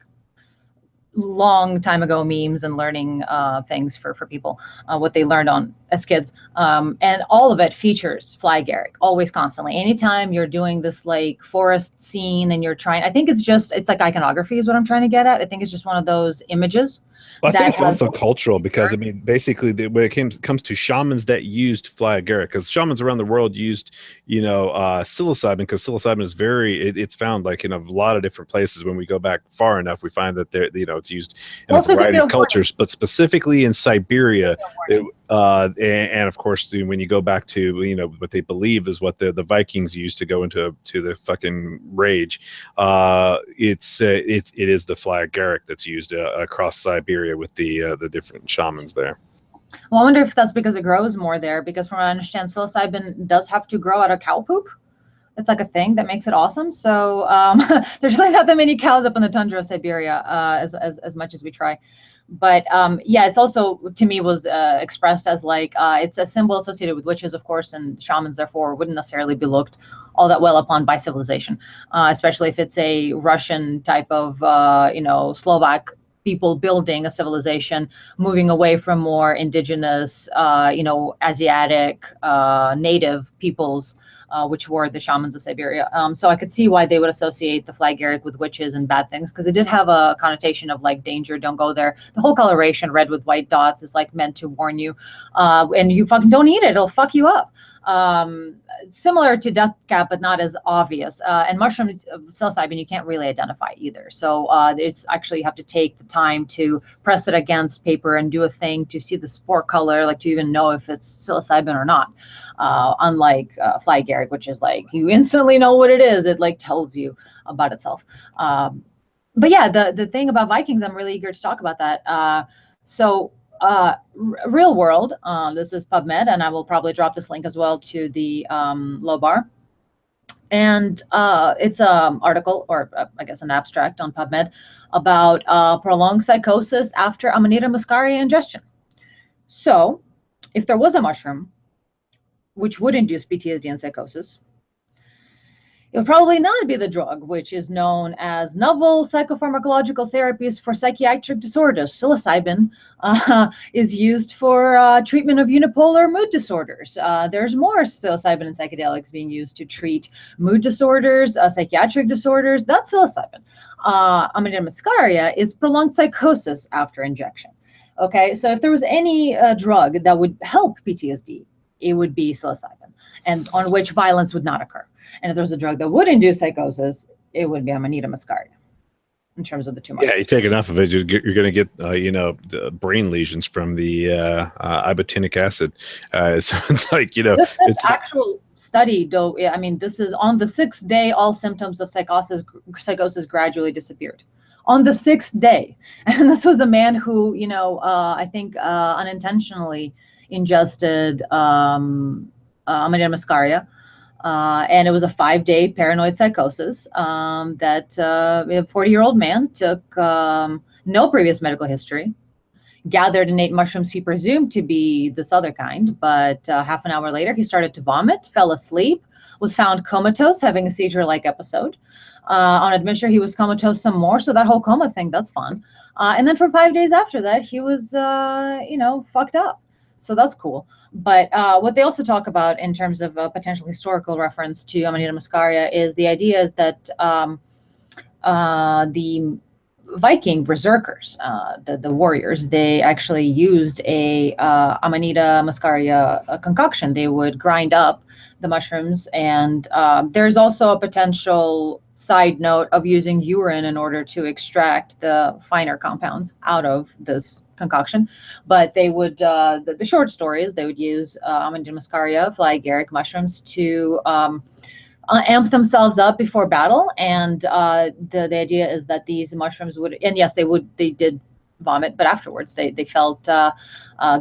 Speaker 1: long time ago memes and learning things for people, what they learned on as kids, and all of it features fly agaric always, constantly. Anytime you're doing this like forest scene and you're trying, I think it's like iconography is what I'm trying to get at. I think it's just one of those images.
Speaker 3: Well, I think it's also cultural, because I mean, basically, when it comes to shamans that used fly agaric, because shamans around the world used, psilocybin, because psilocybin is it's found like in a lot of different places. When we go back far enough, we find that it's used in a variety of cultures, but specifically in Siberia. And of course, when you go back to what they believe is what the Vikings used to go into the fucking rage, it is the fly agaric that's used across Siberia with the different shamans there.
Speaker 1: Well, I wonder if that's because it grows more there, because from what I understand, psilocybin does have to grow out of cow poop. It's like a thing that makes it awesome. So there's really not that many cows up in the tundra of Siberia, as much as we try. But yeah, it's also, to me, was expressed as like it's a symbol associated with witches, of course, and shamans therefore wouldn't necessarily be looked all that well upon by civilization, especially if it's a Russian type of Slovak people building a civilization, moving away from more indigenous, Asiatic, native peoples, which were the shamans of Siberia. So I could see why they would associate the fly agaric with witches and bad things, because it did have a connotation of like danger, don't go there. The whole coloration, red with white dots, is like meant to warn you, and you fucking don't eat it, it'll fuck you up. Similar to death cap, but not as obvious. And mushroom psilocybin, you can't really identify either. So it's actually, you have to take the time to press it against paper and do a thing to see the spore color, like to even know if it's psilocybin or not. Unlike fly agaric, which is like you instantly know what it is. It like tells you about itself. But yeah, the thing about Vikings, I'm really eager to talk about that. Real world, this is PubMed, and I will probably drop this link as well to the low bar. And it's an article, or I guess an abstract on PubMed, about prolonged psychosis after amanita muscaria ingestion. So if there was a mushroom which would induce PTSD and psychosis, It would probably not be the drug, which is known as novel psychopharmacological therapies for psychiatric disorders. Psilocybin is used for treatment of unipolar mood disorders. There's more psilocybin and psychedelics being used to treat mood disorders, psychiatric disorders. That's psilocybin. Amanita muscaria is prolonged psychosis after injection. Okay, so if there was any drug that would help PTSD, it would be psilocybin, and on which violence would not occur. And if there was a drug that would induce psychosis, it would be Amanita muscaria in terms of the tumor.
Speaker 3: Yeah, you take enough of it, you're going to get, the brain lesions from the ibotenic acid. So it's like,
Speaker 1: this
Speaker 3: it's
Speaker 1: actual study, though. I mean, this is on the 6th day, all symptoms of psychosis gradually disappeared. On the 6th day. And this was a man who, I think unintentionally ingested Amanita muscaria. And it was a 5-day paranoid psychosis that a 40-year-old man took no previous medical history, gathered and ate mushrooms he presumed to be this other kind, but half an hour later he started to vomit, fell asleep, was found comatose, having a seizure-like episode. On admission, he was comatose some more, so that whole coma thing, that's fun. And then for 5 days after that, he was, fucked up. So that's cool. But what they also talk about in terms of a potential historical reference to Amanita muscaria is the idea is that the Viking berserkers, the warriors, they actually used a Amanita muscaria concoction. They would grind up the mushrooms, and there's also a potential side note of using urine in order to extract the finer compounds out of this concoction. But they would, the short story is they would use Amanita muscaria, fly agaric mushrooms to amp themselves up before battle. And the idea is that these mushrooms would, and yes, they did vomit, but afterwards they felt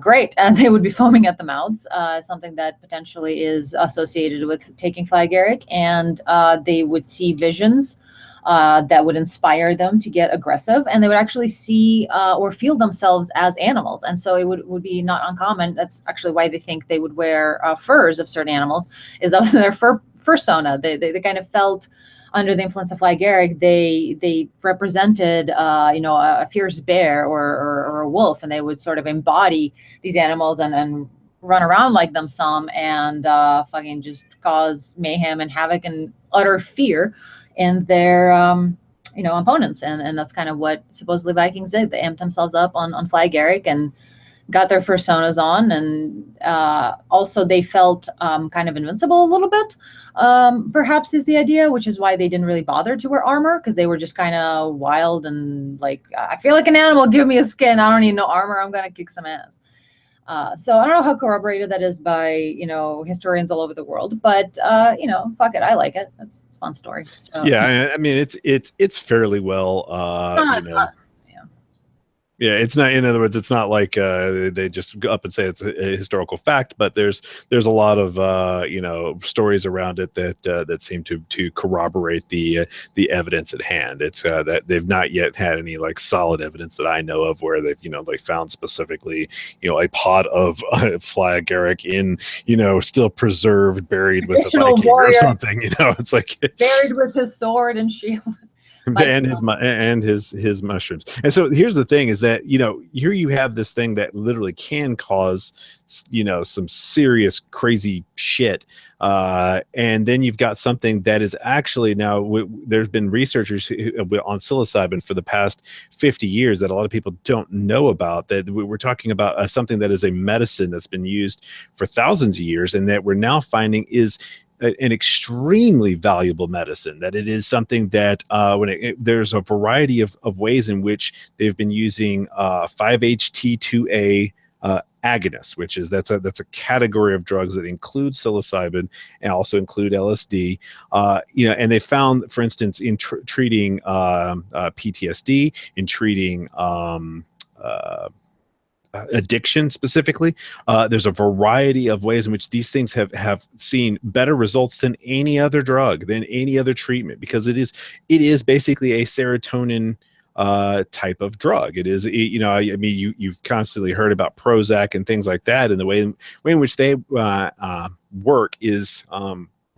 Speaker 1: great, and they would be foaming at the mouths, something that potentially is associated with taking fly agaric. And they would see visions that would inspire them to get aggressive, and they would actually see or feel themselves as animals. And so it would be not uncommon. That's actually why they think they would wear furs of certain animals, is that was their fursona. They kind of felt under the influence of fly agaric, they represented a fierce bear or a wolf, and they would sort of embody these animals and run around like them some, and fucking just cause mayhem and havoc and utter fear in their opponents. And that's kind of what supposedly Vikings did. They amped themselves up on fly agaric and got their fursonas on, and also they felt kind of invincible a little bit, perhaps is the idea, which is why they didn't really bother to wear armor, because they were just kind of wild and like, I feel like an animal, give me a skin, I don't need no armor, I'm gonna kick some ass. So I don't know how corroborated that is by historians all over the world, but fuck it, I like it. It's a fun story. So.
Speaker 3: Yeah, I mean it's fairly well yeah, it's not, in other words, it's not like they just go up and say it's a historical fact, but there's a lot of stories around it that seem to corroborate the evidence at hand. It's that they've not yet had any like solid evidence that I know of where they've like found specifically a pot of fly agaric in still preserved, buried with a Viking warrior, or something. It's like
Speaker 1: buried with his sword and shield.
Speaker 3: And his mushrooms. And so here's the thing is that here you have this thing that literally can cause some serious crazy shit, and then you've got something that is actually now there's been researchers on psilocybin for the past 50 years that a lot of people don't know about, that we're talking about something that is a medicine that's been used for thousands of years, and that we're now finding is an extremely valuable medicine, that it is something that there's a variety of ways in which they've been using 5-HT2A agonists, which is that's a category of drugs that include psilocybin and also include LSD, and they found, for instance, in treating PTSD, in treating addiction specifically, there's a variety of ways in which these things have seen better results than any other drug, than any other treatment, because it is basically a serotonin type of drug. It is, I mean, you've constantly heard about Prozac and things like that, and the way in which they work is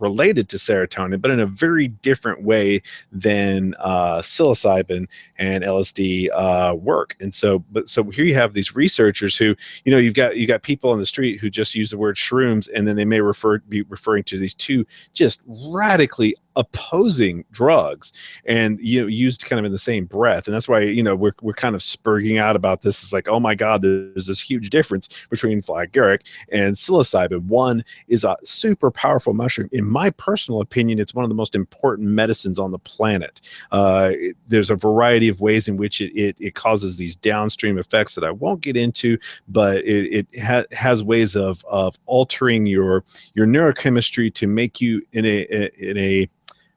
Speaker 3: related to serotonin, but in a very different way than psilocybin and LSD work. And so here you have these researchers who, you know, you've got people on the street who just use the word shrooms, and then they may be referring to these two just radically opposing drugs, and, you know, used kind of in the same breath. And that's why, you know, we're kind of spurging out about this. It's like, oh my God, there's this huge difference between agaric and psilocybin. One is a super powerful mushroom. In my personal opinion, it's one of the most important medicines on the planet. There's a variety of ways in which it causes these downstream effects that I won't get into, but it has ways of altering your neurochemistry to make you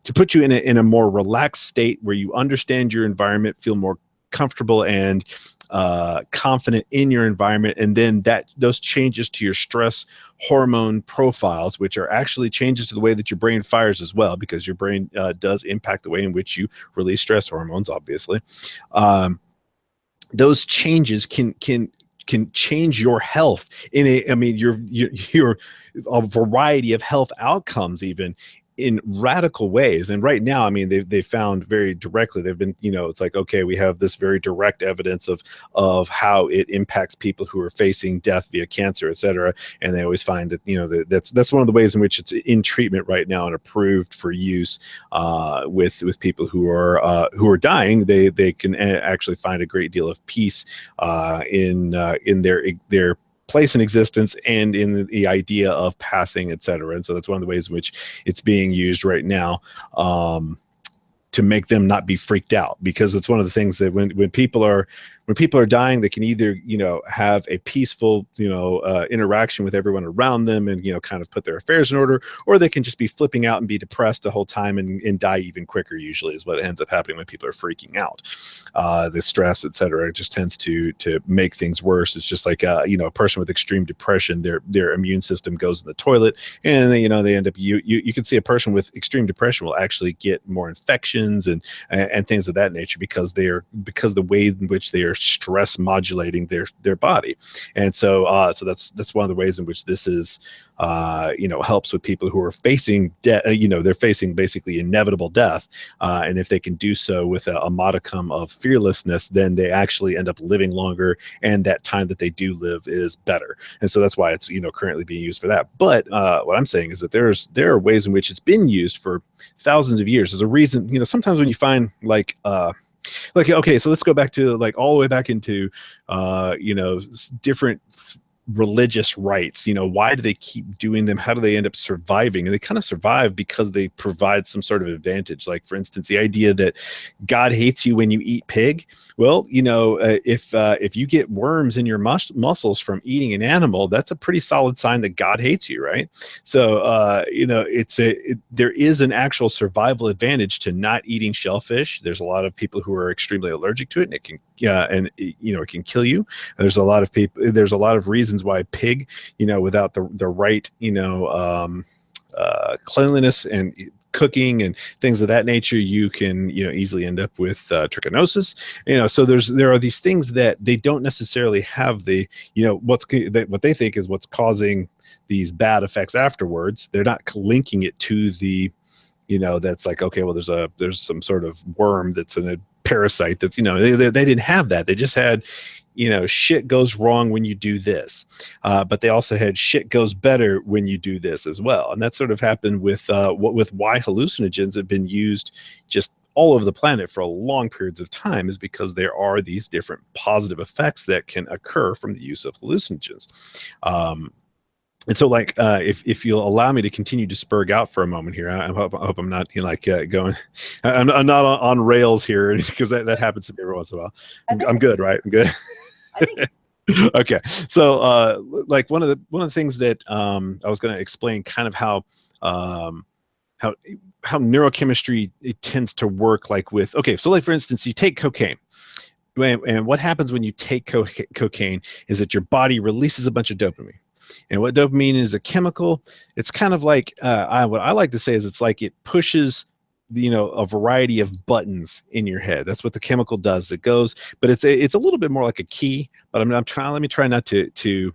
Speaker 3: to put you in a more relaxed state where you understand your environment, feel more comfortable and confident in your environment. And then those changes to your stress hormone profiles, which are actually changes to the way that your brain fires as well, because your brain does impact the way in which you release stress hormones, obviously. Those changes can change your health your a variety of health outcomes, even in radical ways. And right now, I mean, they found very directly, they've been, you know, it's like, okay, we have this very direct evidence of how it impacts people who are facing death via cancer, et cetera. And they always find that, you know, that's one of the ways in which it's in treatment right now and approved for use with people who are dying. They can actually find a great deal of peace in their place in existence and in the idea of passing, etc. And so that's one of the ways in which it's being used right now, to make them not be freaked out, because it's one of the things that when people are dying, they can either, you know, have a peaceful, you know, interaction with everyone around them and, you know, kind of put their affairs in order, or they can just be flipping out and be depressed the whole time and die even quicker, usually is what ends up happening when people are freaking out. The stress, etc., just tends to make things worse. It's just like, you know, a person with extreme depression, their immune system goes in the toilet, and you know, they end up, you can see a person with extreme depression will actually get more infections and things of that nature, because the way in which they are stress modulating their body. And so that's one of the ways in which this is, you know, helps with people who are facing you know, they're facing basically inevitable death, and if they can do so with a modicum of fearlessness, then they actually end up living longer, and that time that they do live is better. And so that's why it's, you know, currently being used for that. But what I'm saying is that there are ways in which it's been used for thousands of years. There's a reason, you know, sometimes when you find like, okay, so let's go back to like all the way back into, you know, different religious rites. You know, why do they keep doing them? How do they end up surviving? And they kind of survive because they provide some sort of advantage. Like, for instance, the idea that God hates you when you eat pig. Well, you know, if you get worms in your muscles from eating an animal, that's a pretty solid sign that God hates you, right? So, you know, there is an actual survival advantage to not eating shellfish. There's a lot of people who are extremely allergic to it, and it can, you know, it can kill you. There's a lot of reasons why pig, you know, without the right, you know, cleanliness and cooking and things of that nature, you can, you know, easily end up with trichinosis. You know, so there are these things that they don't necessarily have the, you know, what they think is what's causing these bad effects afterwards. They're not linking it to the, you know, that's like, okay, well, there's some sort of worm that's in a parasite that's, you know, they didn't have that. They just had, you know, shit goes wrong when you do this, but they also had shit goes better when you do this as well. And that sort of happened with why hallucinogens have been used just all over the planet for long periods of time, is because there are these different positive effects that can occur from the use of hallucinogens. And so, like, if you'll allow me to continue to spurg out for a moment here, I hope I'm not, you know, like going, I'm not on rails here, because that happens to me every once in a while. I'm good, right? I'm good. Okay, so like one of the things that I was going to explain, kind of how neurochemistry, it tends to work, like with, okay, so like for instance, you take cocaine. And what happens when you take cocaine is that your body releases a bunch of dopamine. And what dopamine is, a chemical. It's kind of like, what I like to say is, it's like it pushes, you know, a variety of buttons in your head. That's what the chemical does. It goes, but it's a little bit more like a key. But let me try not to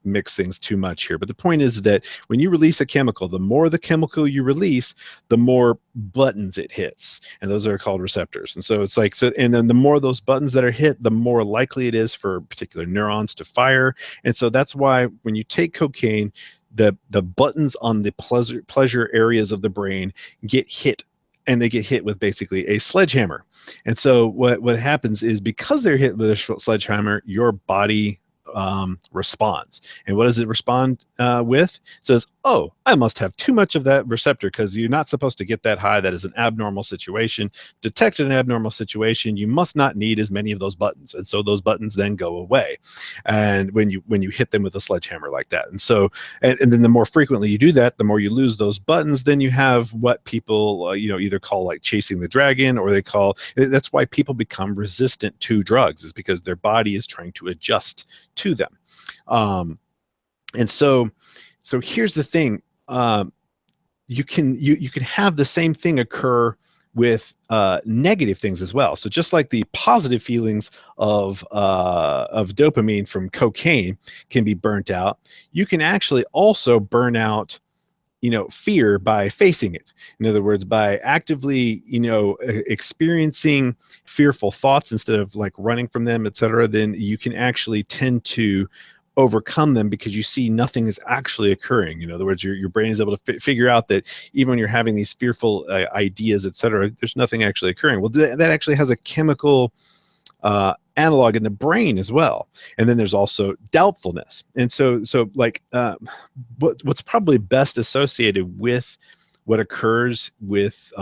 Speaker 3: mix things too much here. But the point is that when you release a chemical, the more the chemical you release, the more buttons it hits, and those are called receptors. And so it's like, so, and then the more those buttons that are hit, the more likely it is for particular neurons to fire. And so that's why when you take cocaine, the buttons on the pleasure areas of the brain get hit, and they get hit with basically a sledgehammer. And so what happens is, because they're hit with a sledgehammer, your body responds. And what does it respond with? It says, oh, I must have too much of that receptor, because you're not supposed to get that high. That is an abnormal situation. Detected an abnormal situation, you must not need as many of those buttons. And so those buttons then go away. And when you hit them with a sledgehammer like that. And so, and then the more frequently you do that, the more you lose those buttons. Then you have what people, either call like chasing the dragon, or they call, that's why people become resistant to drugs, is because their body is trying to adjust to them. And so here's the thing. You can have the same thing occur with negative things as well. So just like the positive feelings of dopamine from cocaine can be burnt out, you can actually also burn out fear by facing it. In other words, by actively experiencing fearful thoughts instead of like running from them, etc., then you can actually tend to overcome them, because you see nothing is actually occurring. In other words, your brain is able to figure out that even when you're having these fearful ideas, etc., there's nothing actually occurring. Well, that actually has a chemical analog in the brain as well. And then there's also doubtfulness. And so like what's probably best associated with what occurs with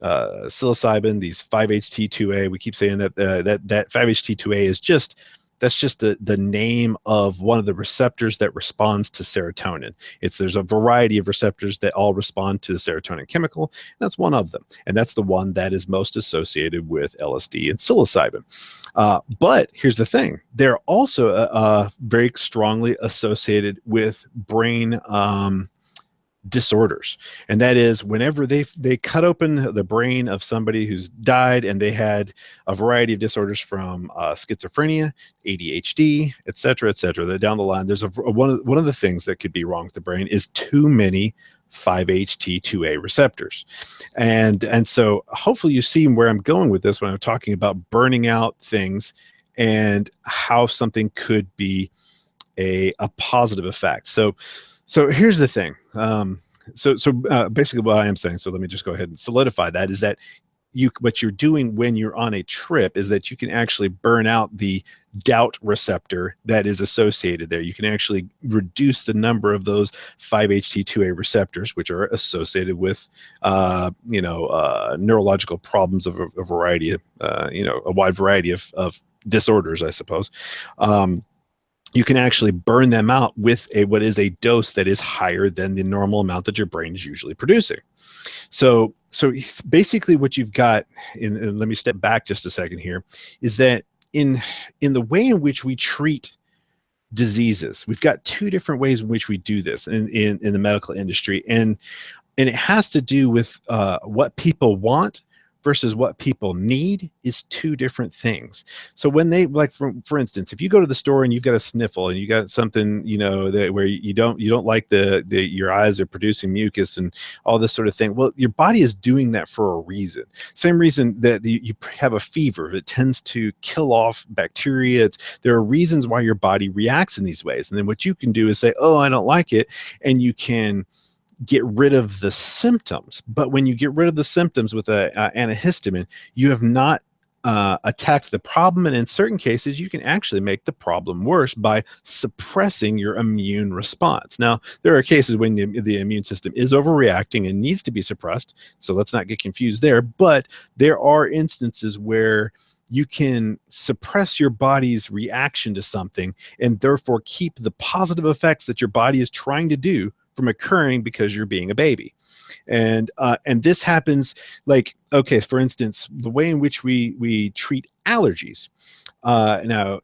Speaker 3: psilocybin, these 5-HT2A, we keep saying that that 5-HT2A is just the name of one of the receptors that responds to serotonin. There's a variety of receptors that all respond to the serotonin chemical. That's one of them. And that's the one that is most associated with LSD and psilocybin. But here's the thing. They're also very strongly associated with brain disorders. And that is, whenever they cut open the brain of somebody who's died and they had a variety of disorders from schizophrenia, ADHD, etc., that down the line, there's one of the things that could be wrong with the brain is too many 5-HT2A receptors. And so hopefully you see where I'm going with this when I'm talking about burning out things and how something could be a positive effect. So here's the thing. Basically what I am saying, so let me just go ahead and solidify that, is that what you're doing when you're on a trip is that you can actually burn out the doubt receptor that is associated there. You can actually reduce the number of those 5-HT2A receptors, which are associated with, neurological problems of a variety of, a wide variety of disorders, I suppose. You can actually burn them out with what is a dose that is higher than the normal amount that your brain is usually producing. So basically what you've got, and let me step back just a second here, is that in the way in which we treat diseases, we've got two different ways in which we do this in the medical industry. And it has to do with what people want versus what people need is two different things. So when they, like, for instance, if you go to the store and you've got a sniffle and you got something, where you don't like your eyes are producing mucus and all this sort of thing. Well, your body is doing that for a reason. Same reason that you have a fever. It tends to kill off bacteria. There are reasons why your body reacts in these ways. And then what you can do is say, oh, I don't like it. And you can get rid of the symptoms. But when you get rid of the symptoms with a antihistamine, you have not attacked the problem. And in certain cases, you can actually make the problem worse by suppressing your immune response. Now, there are cases when the immune system is overreacting and needs to be suppressed. So let's not get confused there. But there are instances where you can suppress your body's reaction to something and therefore keep the positive effects that your body is trying to do from occurring because you're being a baby. And this happens, like, okay, for instance, the way in which we treat allergies. When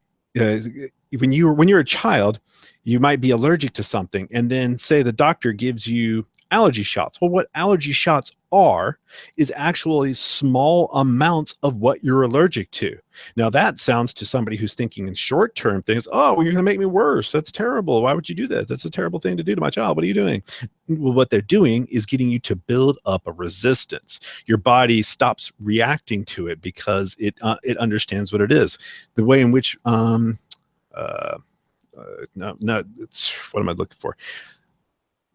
Speaker 3: you're a child, you might be allergic to something, and then say the doctor gives you allergy shots. Well, what allergy shots are is actually small amounts of what you're allergic to. Now that sounds to somebody who's thinking in short-term things, oh, well, you're going to make me worse. That's terrible. Why would you do that? That's a terrible thing to do to my child. What are you doing? Well, what they're doing is getting you to build up a resistance. Your body stops reacting to it because it understands what it is. The way in which it's what am I looking for?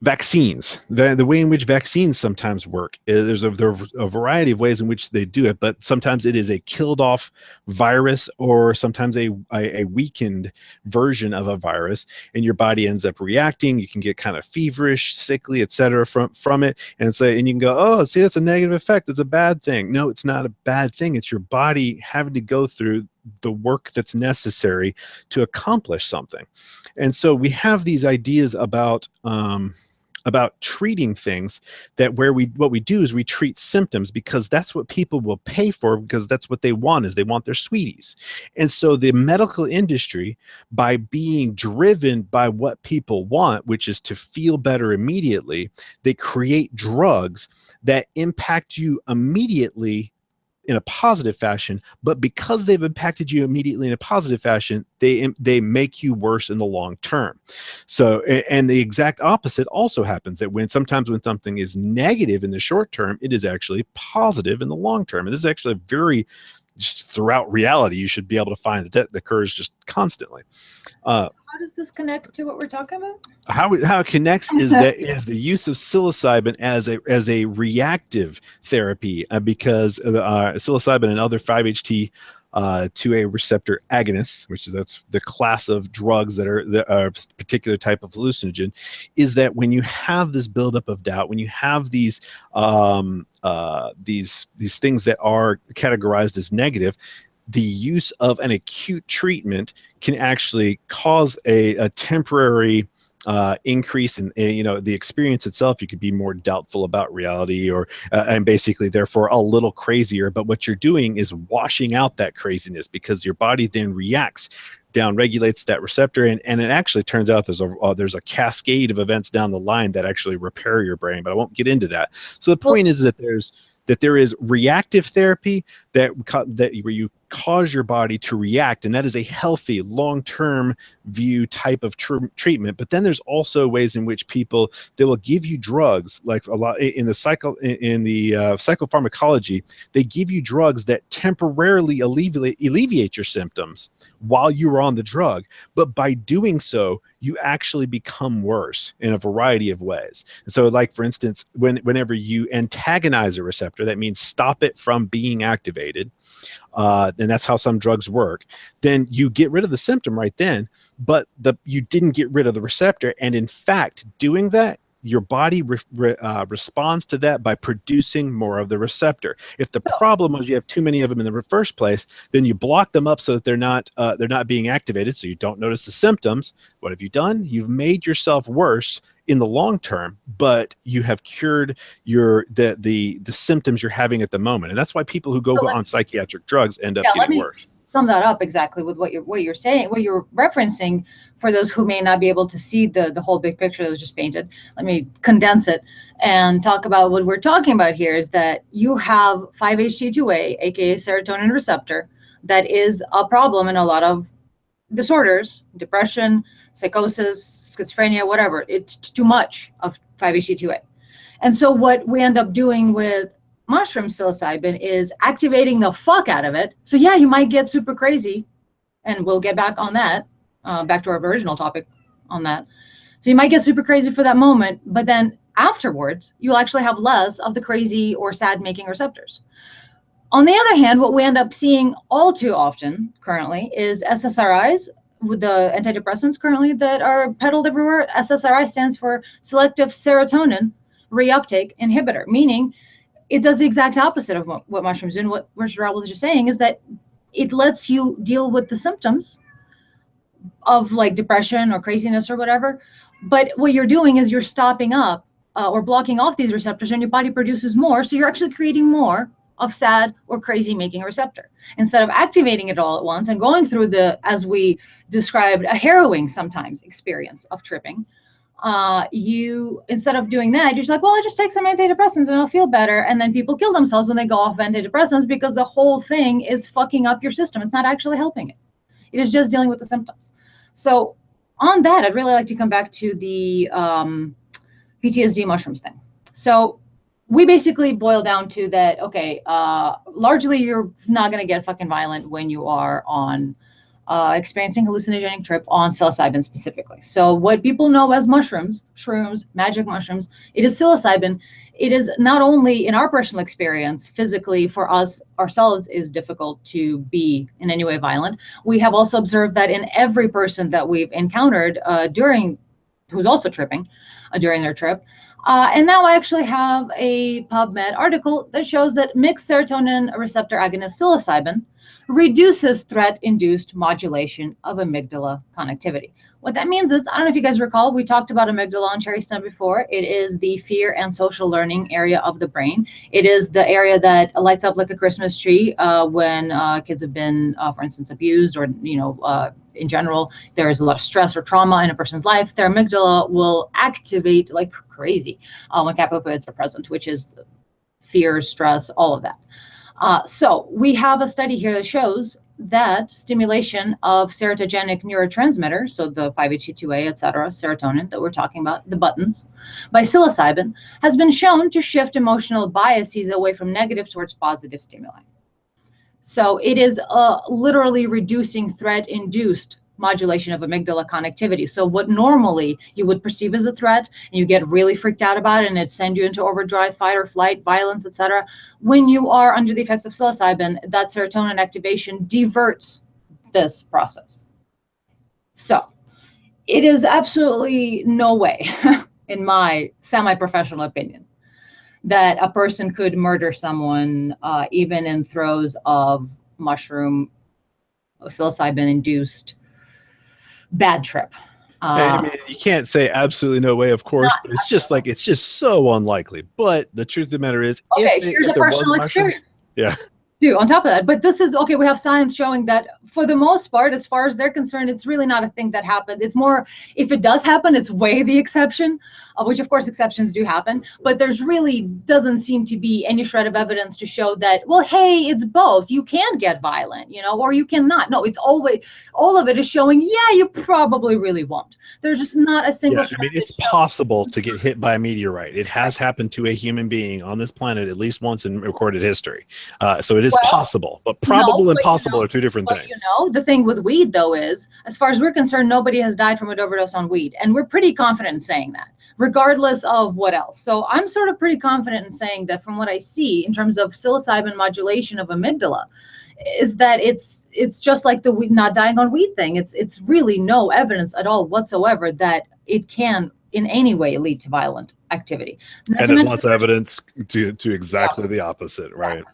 Speaker 3: Vaccines. The way in which vaccines sometimes work is there are a variety of ways in which they do it, but sometimes it is a killed off virus or sometimes a weakened version of a virus, and your body ends up reacting. You can get kind of feverish, sickly, etc. from it, and you can go, oh, see, that's a negative effect. It's a bad thing. No, it's not a bad thing. It's your body having to go through the work that's necessary to accomplish something. And so we have these ideas about treating things that what we do is we treat symptoms because that's what people will pay for, because that's what they want, is they want their sweeties. And so the medical industry, by being driven by what people want, which is to feel better immediately, they create drugs that impact you immediately in a positive fashion, but because they've impacted you immediately in a positive fashion, they make you worse in the long term. So, and the exact opposite also happens, that sometimes when something is negative in the short term, it is actually positive in the long term. And this is actually a very, just throughout reality, you should be able to find that occurs just constantly.
Speaker 1: How does this connect to what we're talking about?
Speaker 3: How it connects is the use of psilocybin as a reactive therapy, because psilocybin and other 5-HT2A receptor agonists, that's the class of drugs that are a particular type of hallucinogen, is that when you have this buildup of doubt, when you have these things that are categorized as negative, the use of an acute treatment can actually cause a temporary increase in the experience itself. You could be more doubtful about reality, or and basically therefore a little crazier. But what you're doing is washing out that craziness, because your body then reacts, down regulates that receptor, and it actually turns out there's a cascade of events down the line that actually repair your brain. But I won't get into that. So the point is that there is reactive therapy where you cause your body to react, and that is a healthy long-term view type of treatment. But then there's also ways in which they will give you drugs, like a lot in the psychopharmacology, they give you drugs that temporarily alleviate your symptoms while you are on the drug, but by doing so you actually become worse in a variety of ways. So, like for instance, whenever you antagonize a receptor, that means stop it from being activated, and that's how some drugs work, then you get rid of the symptom right then, but you didn't get rid of the receptor. And in fact, doing that, your body responds to that by producing more of the receptor. If the problem was you have too many of them in the first place, then you block them up so that they're not being activated, so you don't notice the symptoms. What have you done? You've made yourself worse in the long term, but you have cured the symptoms you're having at the moment. And that's why people who go on psychiatric drugs end up getting worse.
Speaker 1: Sum that up exactly with what you're saying, what you're referencing, for those who may not be able to see the whole big picture that was just painted. Let me condense it and talk about what we're talking about here. Is that you have 5-HT2A, aka serotonin receptor, that is a problem in a lot of disorders, depression, psychosis, schizophrenia, whatever. It's too much of 5-HT2A. And so what we end up doing with mushroom psilocybin is activating the fuck out of it. So yeah, you might get super crazy, and we'll get back on that, back to our original topic on that. So you might get super crazy for that moment, but then afterwards, you'll actually have less of the crazy or sad making receptors. On the other hand, what we end up seeing all too often currently is SSRIs, with the antidepressants currently that are peddled everywhere. SSRI stands for selective serotonin reuptake inhibitor, meaning it does the exact opposite of what mushrooms do. And what Rall was just saying is that it lets you deal with the symptoms of like depression or craziness or whatever. But what you're doing is you're stopping up or blocking off these receptors, and your body produces more. So you're actually creating more of sad or crazy making receptor, instead of activating it all at once and going through as we described, a harrowing sometimes experience of tripping. you, instead of doing that, you're just like, well, I just take some antidepressants and I'll feel better. And then people kill themselves when they go off antidepressants because the whole thing is fucking up your system. It's not actually helping it. It is just dealing with the symptoms. So on that, I'd really like to come back to the PTSD mushrooms thing. So we basically boil down to that, okay, largely you're not going to get fucking violent when you are on experiencing hallucinogenic trip on psilocybin specifically. So what people know as mushrooms, shrooms, magic mushrooms, it is psilocybin. It is not only in our personal experience, physically for us ourselves is difficult to be in any way violent. We have also observed that in every person that we've encountered who's also tripping during their trip. And now I actually have a PubMed article that shows that mixed serotonin receptor agonist psilocybin reduces threat-induced modulation of amygdala connectivity. What that means is, I don't know if you guys recall, we talked about amygdala on Cherry Stem before. It is the fear and social learning area of the brain. It is the area that lights up like a Christmas tree when kids have been, for instance, abused, or in general, there is a lot of stress or trauma in a person's life. Their amygdala will activate like crazy when kappa opioids are present, which is fear, stress, all of that. So we have a study here that shows that stimulation of serotogenic neurotransmitters, so the 5-HT2A, et cetera, serotonin that we're talking about, the buttons, by psilocybin, has been shown to shift emotional biases away from negative towards positive stimuli. So it is literally reducing threat-induced modulation of amygdala connectivity. So what normally you would perceive as a threat, and you get really freaked out about it, and it sends you into overdrive, fight or flight, violence, etc. When you are under the effects of psilocybin, that serotonin activation diverts this process. So it is absolutely no way, in my semi-professional opinion, that a person could murder someone even in throes of mushroom psilocybin-induced bad trip.
Speaker 3: I mean, you can't say absolutely no way, of course, but it's just so unlikely. But the truth of the matter is,
Speaker 1: okay, here's a personal experience.
Speaker 3: Yeah.
Speaker 1: Dude, on top of that, but this is okay. We have science showing that for the most part, as far as they're concerned, it's really not a thing that happened. It's more, if it does happen, it's way the exception, which of course exceptions do happen. But there's really doesn't seem to be any shred of evidence to show that, well, hey, it's both. You can get violent, or you cannot. No, it's always, all of it is showing, yeah, you probably really won't. There's just not a single.
Speaker 3: Yeah, I mean, it's possible to get hit by a meteorite. It has happened to a human being on this planet at least once in recorded history. So it is possible, but probable and possible are two different things.
Speaker 1: The thing with weed, though, is, as far as we're concerned, nobody has died from an overdose on weed. And we're pretty confident in saying that, regardless of what else. So I'm sort of pretty confident in saying that from what I see in terms of psilocybin modulation of amygdala, is that it's just like the weed, not dying on weed thing. It's really no evidence at all whatsoever that it can in any way lead to violent activity.
Speaker 3: And there's lots of evidence to exactly the opposite, right? Yeah.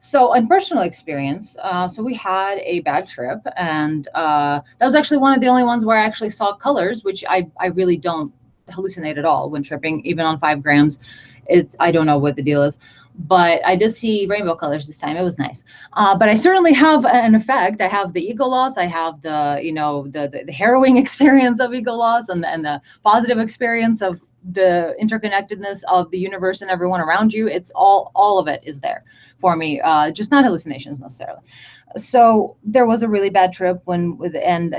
Speaker 1: So in personal experience, so we had a bad trip, and that was actually one of the only ones where I actually saw colors, which I really don't hallucinate at all when tripping, even on 5 grams. I don't know what the deal is, but I did see rainbow colors this time. It was nice. But I certainly have an effect. I have the ego loss. I have the harrowing experience of ego loss, and the positive experience of the interconnectedness of the universe and everyone around you. It's all of it is there for me, just not hallucinations necessarily. So there was a really bad trip and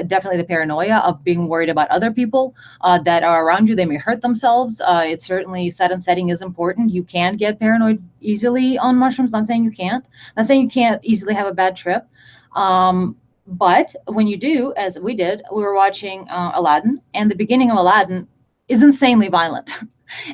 Speaker 1: definitely the paranoia of being worried about other people that are around you. They may hurt themselves. It's certainly set and setting is important. You can get paranoid easily on mushrooms. Not saying you can't. Not saying you can't easily have a bad trip. But when you do, as we did, we were watching Aladdin, and the beginning of Aladdin is insanely violent.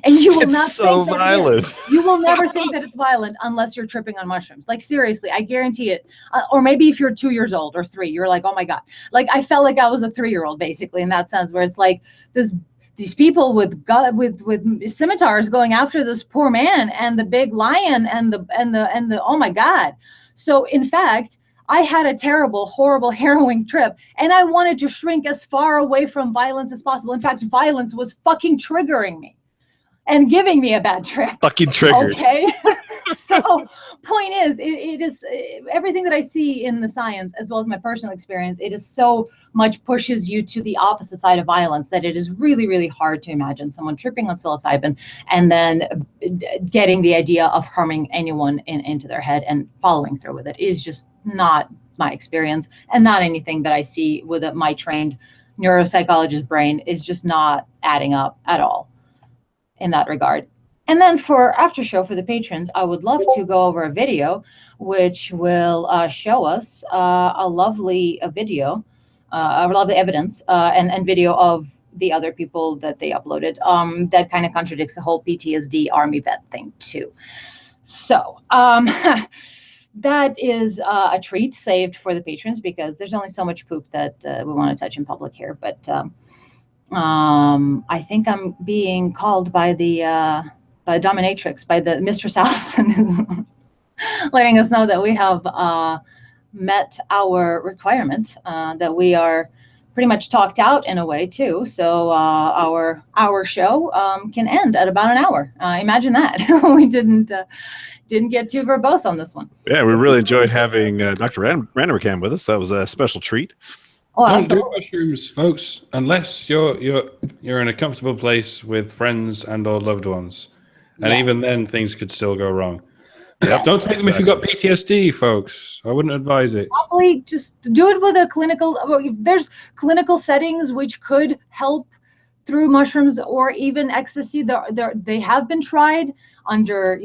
Speaker 1: And you will not
Speaker 3: so violent.
Speaker 1: You will never think that it's violent unless you're tripping on mushrooms. Like, seriously, I guarantee it. Or maybe if you're 2 years old or 3, you're like, oh my God. Like, I felt like I was a 3-year-old basically in that sense, where it's like these people with scimitars going after this poor man and the big lion and the oh my God. So in fact, I had a terrible, horrible, harrowing trip, and I wanted to shrink as far away from violence as possible. In fact, violence was fucking triggering me and giving me a bad trip.
Speaker 3: Fucking triggered.
Speaker 1: Okay. So point is, it is everything that I see in the science, as well as my personal experience, it is so much pushes you to the opposite side of violence that it is really, really hard to imagine someone tripping on psilocybin and then getting the idea of harming anyone into their head and following through with it. Is just not my experience, and not anything that I see with my trained neuropsychologist brain is just not adding up at all in that regard. And then for after show for the patrons, I would love to go over a video which will show us a lovely video, a lovely evidence and video of the other people that they uploaded that kind of contradicts the whole PTSD army vet thing too. So that is a treat saved for the patrons, because there's only so much poop that we want to touch in public here. But I think I'm being called by the dominatrix, by the Mistress Allison, letting us know that we have met our requirement, that we are pretty much talked out in a way too. So our show can end at about an hour. Imagine that. We didn't get too verbose on this one.
Speaker 3: Yeah, we really enjoyed having Dr. RandomerCam with us. That was a special treat.
Speaker 1: Oh,
Speaker 2: don't do mushrooms, folks, unless you're in a comfortable place with friends and or loved ones. And even then, things could still go wrong. Yep, don't take them if you've got PTSD, folks. I wouldn't advise it.
Speaker 1: Probably just do it with a clinical. There's clinical settings which could help through mushrooms or even ecstasy. They have been tried under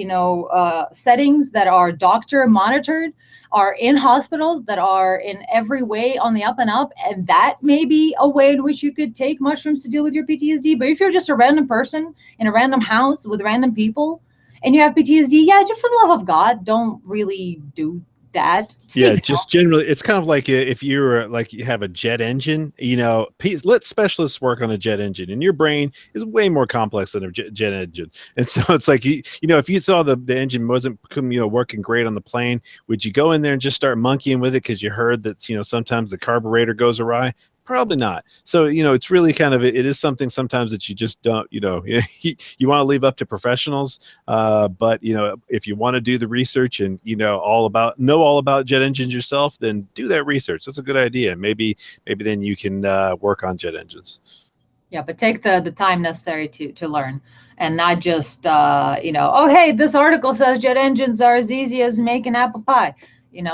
Speaker 1: settings that are doctor monitored, are in hospitals, that are in every way on the up and up, and that may be a way in which you could take mushrooms to deal with your PTSD. But if you're just a random person in a random house with random people and you have PTSD, yeah, just for the love of God, don't really do that.
Speaker 3: Yeah, just generally, it's kind of like if you're like you have a jet engine, let specialists work on a jet engine, and your brain is way more complex than a jet engine. And so it's like, if you saw the engine wasn't working great on the plane, would you go in there and just start monkeying with it because you heard that sometimes the carburetor goes awry? Probably not. So, it's really kind of, it is something sometimes that you just don't, you want to leave up to professionals. But, if you want to do the research and, know all about jet engines yourself, then do that research. That's a good idea. Maybe then you can work on jet engines.
Speaker 1: Yeah, but take the time necessary to learn, and not just, oh, hey, this article says jet engines are as easy as making apple pie.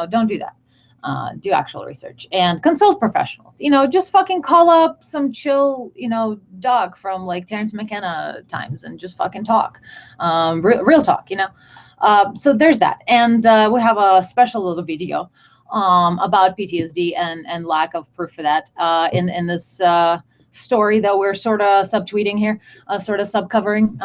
Speaker 1: Don't do that. Do actual research and consult professionals. Just fucking call up some chill, doc from like Terrence McKenna times and just fucking talk, real talk. So there's that, and we have a special little video about PTSD and lack of proof for that in this story that we're sort of subtweeting here, sort of subcovering.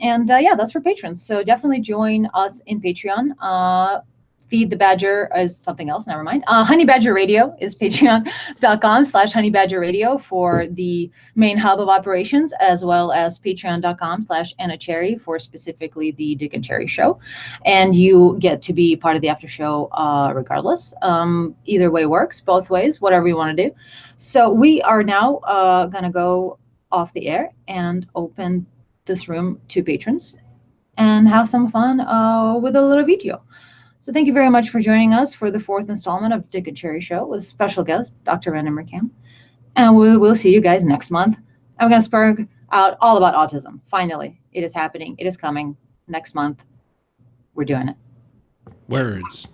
Speaker 1: And yeah, that's for patrons. So definitely join us in Patreon. Feed the Badger is something else, never mind. Honey Badger Radio is patreon.com/honeybadgerradio for the main hub of operations, as well as patreon.com/Anna Cherry for specifically the Dick and Cherry show. And you get to be part of the after show regardless. Either way works, both ways, whatever you want to do. So we are now going to go off the air and open this room to patrons and have some fun with a little video. So thank you very much for joining us for the 4th installment of Dick and Cherry Show with special guest, Dr. RandomerCam. And we will see you guys next month. I'm going to spurg out all about autism. Finally, it is happening. It is coming next month. We're doing it.
Speaker 2: Words.